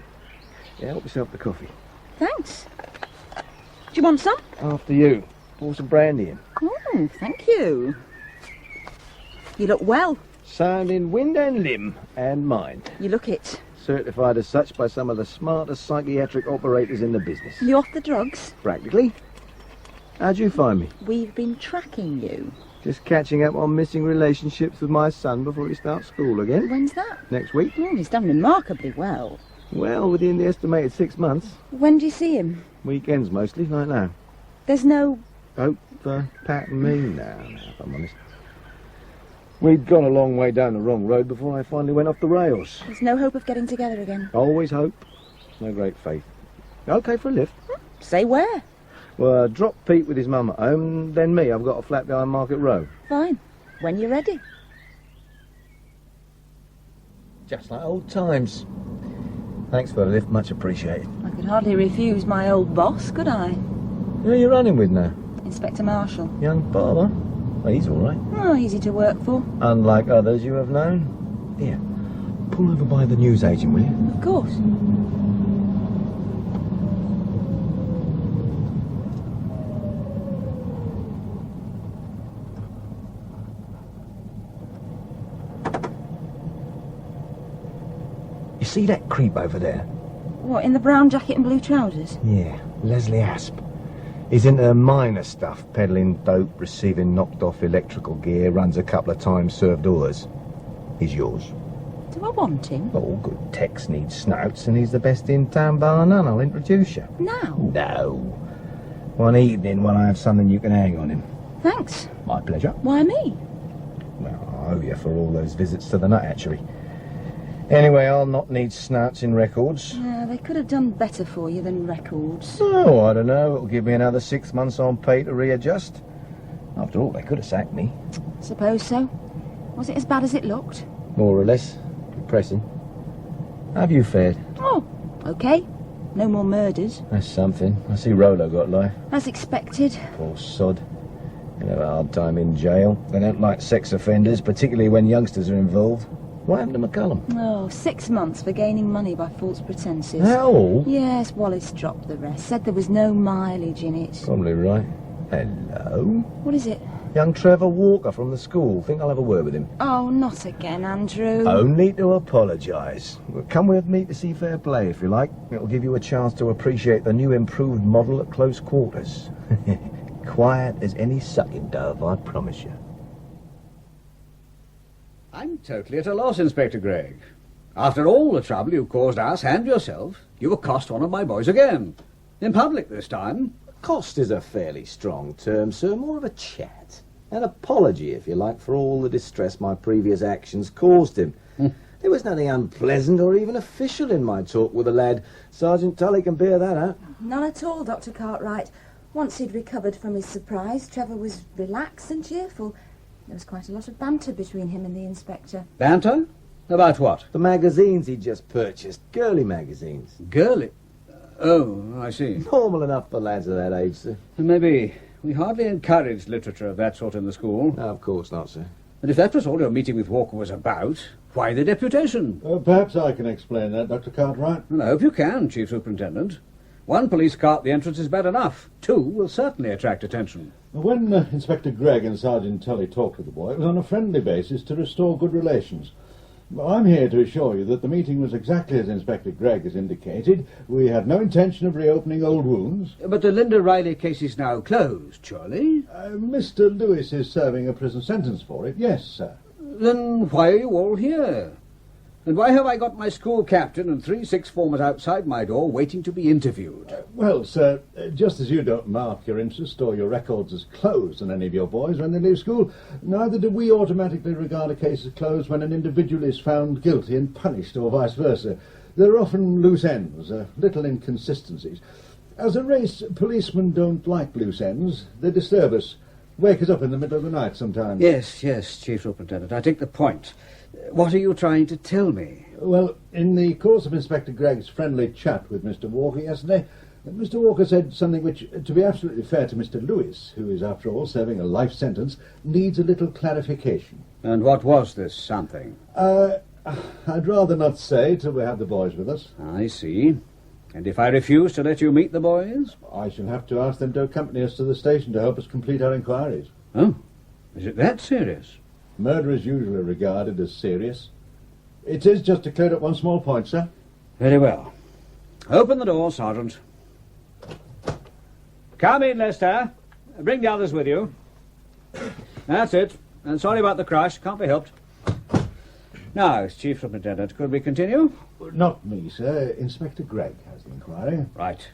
Yeah, help yourself to coffee. Thanks. Do you want some? After you. Pour some brandy in. Oh, thank you. You look well. Sound in wind and limb and mind. You look it. Certified as such by some of the smartest psychiatric operators in the business. You off the drugs? Practically. How'd you find me? We've been tracking you. Just catching up on missing relationships with my son before he starts school again. When's that? Next week. Oh, he's done remarkably well. Well, within the estimated 6 months. When do you see him? Weekends mostly, like now. There's no... Hope for Pat and me now, if I'm honest. We'd gone a long way down the wrong road before I finally went off the rails. There's no hope of getting together again. Always hope. No great faith. Okay for a lift. Say where? Well, drop Pete with his mum at home, then me. I've got a flat behind Market Row. Fine. When you're ready. Just like old times. Thanks for the lift, much appreciated. I could hardly refuse my old boss, could I? Who are you running with now? Inspector Marshall. Young barber? Well, he's all right. Oh, easy to work for. Unlike others you have known. Here, pull over by the newsagent, will you? Of course. You see that creep over there? What, in the brown jacket and blue trousers? Yeah, Lesley Asp. He's into minor stuff, peddling dope, receiving knocked-off electrical gear, runs a couple of times served orders. He's yours. Do I want him? All good techs need snouts, and he's the best in town bar none. I'll introduce you. Now? No. One evening when I have something you can hang on him. Thanks. My pleasure. Why me? Well, I owe you for all those visits to the nut hatchery. Anyway, I'll not need snouts in records. They could have done better for you than records. Oh, I don't know. It'll give me another 6 months on pay to readjust. After all, they could have sacked me. Suppose so. Was it as bad as it looked? More or less. Depressing. How have you fared? Oh, okay. No more murders. That's something. I see Rolo got life. As expected. Poor sod. He'll have a hard time in jail. They don't like sex offenders, particularly when youngsters are involved. What happened to McCallum? Oh, 6 months for gaining money by false pretences. How? Yes, Wallis dropped the rest. Said there was no mileage in it. Probably right. Hello? What is it? Young Trevor Walker from the school. Think I'll have a word with him. Oh, not again, Andrew. Only to apologise. Come with me to see fair play, if you like. It'll give you a chance to appreciate the new improved model at close quarters. Quiet as any sucking dove, I promise you. I'm totally at a loss, Inspector Gregg. After all the trouble you caused us and yourself, you accost one of my boys again. In public this time. Cost is a fairly strong term, sir. More of a chat. An apology, if you like, for all the distress my previous actions caused him. There was nothing unpleasant or even official in my talk with the lad. Sergeant Tully can bear that out. None at all, Dr. Cartwright. Once he'd recovered from his surprise, Trevor was relaxed and cheerful. There was quite a lot of banter between him and the inspector. Banter? About what? The magazines he'd just purchased. Girly magazines. Girly? Oh, I see. Normal enough for lads of that age, sir. Maybe. We hardly encouraged literature of that sort in the school. No, of course not, sir. And if that was all your meeting with Walker was about, why the deputation? Perhaps I can explain that, Dr. Cartwright. Well, I hope you can, Chief Superintendent. One police car at the entrance is bad enough. Two will certainly attract attention. When Inspector Gregg and Sergeant Tully talked with the boy, it was on a friendly basis to restore good relations. I'm here to assure you that the meeting was exactly as Inspector Gregg has indicated. We had no intention of reopening old wounds. But the Linda Riley case is now closed, surely? Mr. Lewis is serving a prison sentence for it, yes, sir. Then why are you all here? And why have I got my school captain and 3 sixth formers outside my door waiting to be interviewed? Well, sir, just as you don't mark your interest or your records as closed on any of your boys when they leave school, neither do we automatically regard a case as closed when an individual is found guilty and punished, or vice versa. There are often loose ends, little inconsistencies. As a race, policemen don't like loose ends. They disturb us, wake us up in the middle of the night sometimes. Yes, Chief Superintendent, I take the point. What are you trying to tell me? Well, in the course of Inspector Gregg's friendly chat with Mr. Walker yesterday, Mr. Walker said something which, to be absolutely fair to Mr. Lewis, who is, after all, serving a life sentence, needs a little clarification. And what was this something? I'd rather not say till we have the boys with us. I see. And if I refuse to let you meet the boys? I shall have to ask them to accompany us to the station to help us complete our inquiries. Oh, is it that serious? Murder is usually regarded as serious. It is, just to clear up one small point, sir. Very well. Open the door, Sergeant. Come in, Lester. Bring the others with you. That's it. And sorry about the crash. Can't be helped. Now, Chief Superintendent, could we continue? Not me, sir. Inspector Gregg has the inquiry. Right.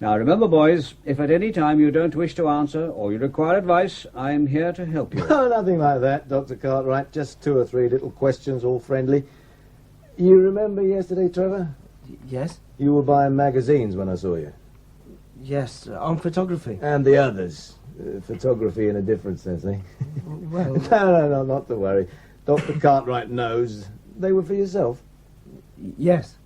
Now, remember, boys, if at any time you don't wish to answer or you require advice, I am here to help you. No, nothing like that, Dr. Cartwright. Just 2 or 3 little questions, all friendly. You remember yesterday, Trevor? Yes? You were buying magazines when I saw you. Yes, on photography. And the others. Photography in a different sense, eh? Well... No, not to worry. Dr. Cartwright knows. They were for yourself. Yes.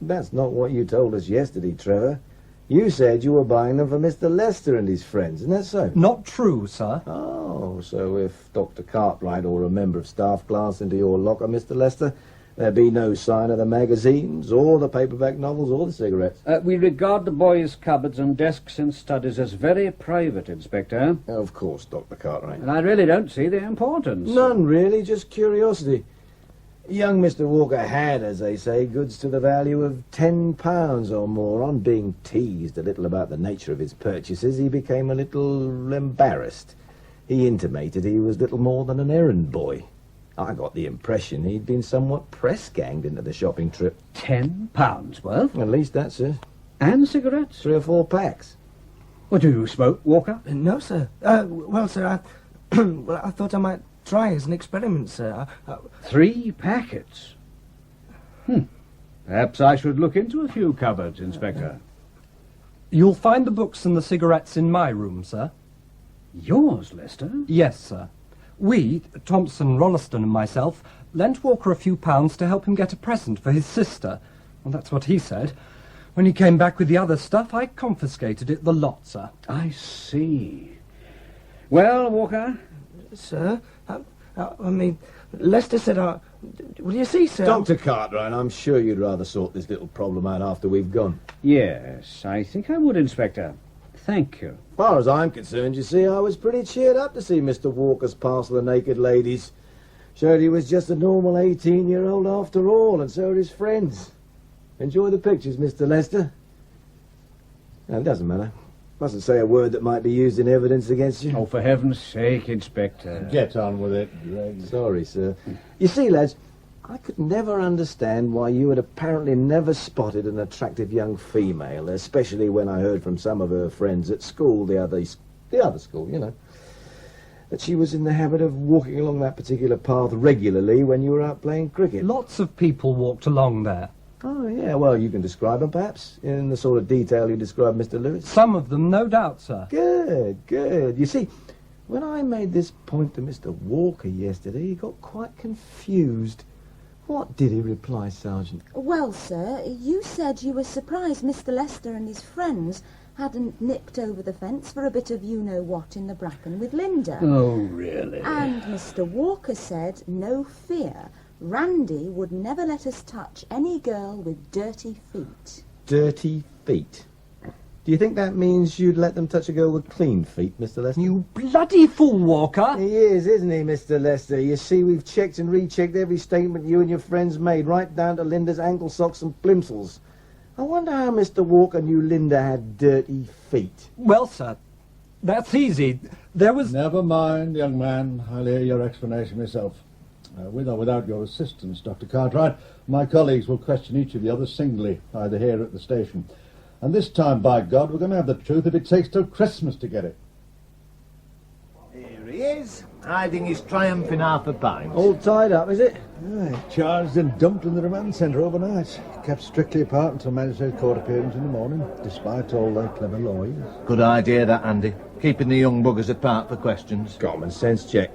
That's not what you told us yesterday, Trevor. You said you were buying them for Mr. Lester and his friends, isn't that so? Not true, sir. Oh, so if Dr. Cartwright or a member of staff glanced into your locker, Mr. Lester, there'd be no sign of the magazines or the paperback novels or the cigarettes. We regard the boys' cupboards and desks and studies as very private, Inspector. Of course, Dr. Cartwright. And I really don't see the importance. None, really, just curiosity. Young Mr. Walker had, as they say, goods to the value of £10 or more. On being teased a little about the nature of his purchases, he became a little embarrassed. He intimated he was little more than an errand boy. I got the impression he'd been somewhat press-ganged into the shopping trip. £10 worth? At least that's it. And cigarettes? 3 or 4 packs. What, do you smoke, Walker? No, sir. Well, sir, I thought I might try as an experiment, sir. 3 packets? Perhaps I should look into a few cupboards, Inspector. You'll find the books and the cigarettes in my room, sir. Yours, Lester? Yes, sir. We, Thompson, Rolleston and myself, lent Walker a few pounds to help him get a present for his sister. Well, that's what he said. When he came back with the other stuff, I confiscated it, the lot, sir. I see. Well, Walker? Sir? I mean, Lester said Well, you see, sir... Dr. Cartwright, I'm sure you'd rather sort this little problem out after we've gone. Yes, I think I would, Inspector. Thank you. As far as I'm concerned, you see, I was pretty cheered up to see Mr. Walker's parcel of naked ladies. Showed he was just a normal 18-year-old after all, and so are his friends. Enjoy the pictures, Mr. Lester. No, it doesn't matter. Mustn't say a word that might be used in evidence against you. Oh, for heaven's sake, Inspector. Get on with it, Gregg. Sorry, sir. You see, lads, I could never understand why you had apparently never spotted an attractive young female, especially when I heard from some of her friends at school, the other school, you know, that she was in the habit of walking along that particular path regularly when you were out playing cricket. Lots of people walked along there. Oh, yeah, well, you can describe them, perhaps, in the sort of detail you described Mr. Lewis. Some of them, no doubt, sir. Good, good. You see, when I made this point to Mr. Walker yesterday, he got quite confused. What did he reply, Sergeant? Well, sir, you said you were surprised Mr. Lester and his friends hadn't nipped over the fence for a bit of you-know-what in the bracken with Linda. Oh, really? And Mr. Walker said, no fear, Randy would never let us touch any girl with dirty feet. Dirty feet. Do you think that means you'd let them touch a girl with clean feet, Mr. Lester? You bloody fool, Walker! He is, isn't he, Mr. Lester? You see, we've checked and rechecked every statement you and your friends made, right down to Linda's ankle socks and plimsolls. I wonder how Mr. Walker knew Linda had dirty feet. Well, sir, that's easy. There was... Never mind, young man. I'll hear your explanation myself. With or without your assistance, Dr. Cartwright, my colleagues will question each of the others singly, either here at the station. And this time, by God, we're going to have the truth if it takes till Christmas to get it. Here he is, hiding his triumph in half a pint. All tied up, is it? Aye, charged and dumped in the remand centre overnight. Kept strictly apart until magistrate court appearance in the morning, despite all their clever lawyers. Good idea, that, Andy. Keeping the young buggers apart for questions. Common sense check.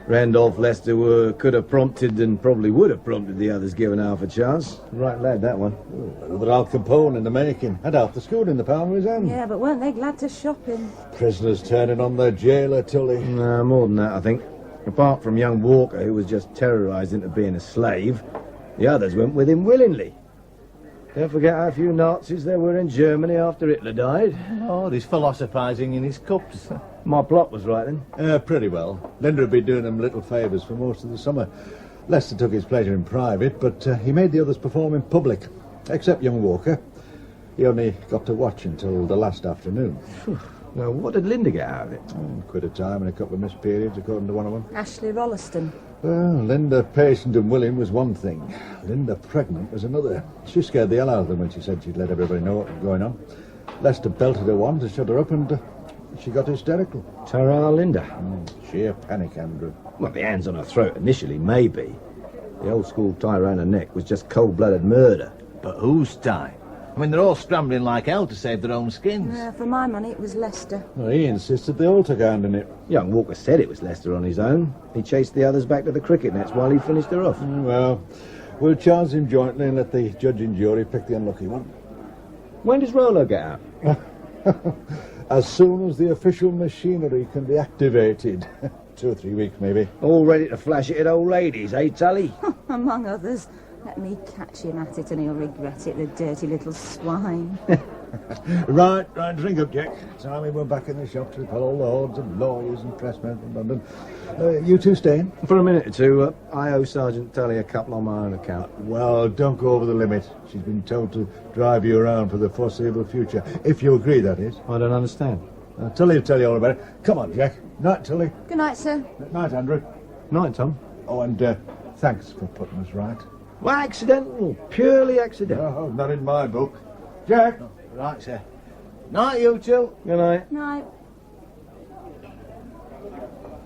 Randolph Lester could have prompted and probably would have prompted the others given half a chance. Right lad, that one. Another Al Capone in the making. Had half the school in the palm of his hand. Yeah, but weren't they glad to shop him? Prisoners turning on their jailer, Tully. No, more than that, I think. Apart from young Walker, who was just terrorised into being a slave, the others went with him willingly. Don't forget how few Nazis there were in Germany after Hitler died. Oh, he's philosophising in his cups. My plot was right then. Pretty well. Linda had been doing him little favours for most of the summer. Lester took his pleasure in private, but he made the others perform in public, except young Walker. He only got to watch until the last afternoon. Now, what did Linda get out of it? Quit a time and a couple of missed periods, according to one of them. Ashley Rolleston. Well, Linda patient and willing was one thing. Linda pregnant was another. She scared the hell out of them when she said she'd let everybody know what was going on. Lester belted her one to shut her up, and she got hysterical. Tara Linda. Sheer panic, Andrew. Well, the hands on her throat initially, maybe. The old school tie around her neck was just cold-blooded murder. But whose tie? I mean, they're all scrambling like hell to save their own skins. For my money, it was Lester. Well, he insisted they all took a hand in it. Young Walker said it was Lester on his own. He chased the others back to the cricket nets while he finished her off. Well, we'll charge him jointly and let the judge and jury pick the unlucky one. When does Rolo get out? As soon as the official machinery can be activated. 2 or 3 weeks, maybe. All ready to flash it at old ladies, eh, Tully? Among others. Let me catch him at it and he'll regret it, the dirty little swine. Right, drink up, Jack. Time we were back in the shop to repel all the hordes of lawyers and pressmen from London. You two staying? For a minute or two, I owe Sergeant Tully a couple on my own account. Well, don't go over the limit. She's been told to drive you around for the foreseeable future. If you agree, that is. I don't understand. Tully will tell you all about it. Come on, Jack. Night, Tully. Good night, sir. Night, Andrew. Night, Tom. Oh, and thanks for putting us right. Well, accidental. Purely accidental. Oh, not in my book. Jack. Right, sir. Night, you two. Good night. Night.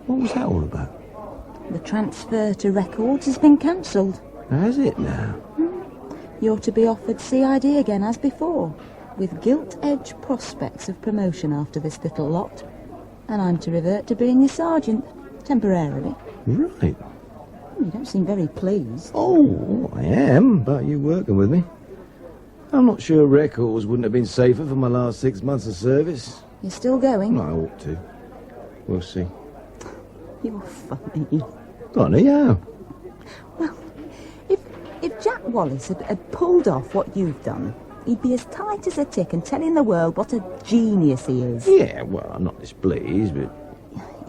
What was that all about? The transfer to records has been cancelled. Has it now? You're to be offered CID again as before, with gilt-edged prospects of promotion after this little lot. And I'm to revert to being your sergeant, temporarily. Right. You don't seem very pleased. Oh, I am, about you working with me. I'm not sure records wouldn't have been safer for my last 6 months of service. You're still going? I ought to. We'll see. You're funny. Funny, yeah. Well, if Jack Wallis had pulled off what you've done, he'd be as tight as a tick and telling the world what a genius he is. Yeah, well, I'm not displeased, but...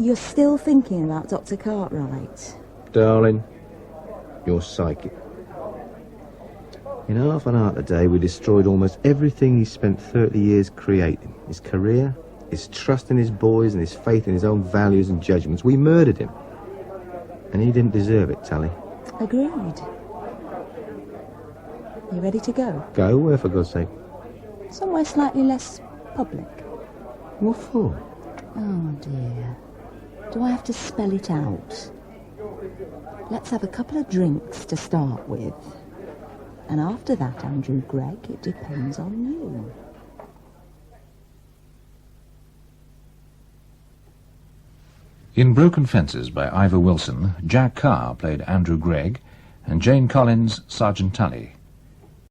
You're still thinking about Dr. Cartwright? Darling, you're psychic. In half an hour today, we destroyed almost everything he spent 30 years creating. His career, his trust in his boys and his faith in his own values and judgments. We murdered him. And he didn't deserve it, Tully. Agreed. You ready to go? Go where, for God's sake? Somewhere slightly less public. What for? Oh, dear. Do I have to spell it out? Let's have a couple of drinks to start with. And after that, Andrew Gregg, it depends on you. In Broken Fences by Ivor Wilson, Jack Carr played Andrew Gregg and Jane Collins, Sergeant Tully.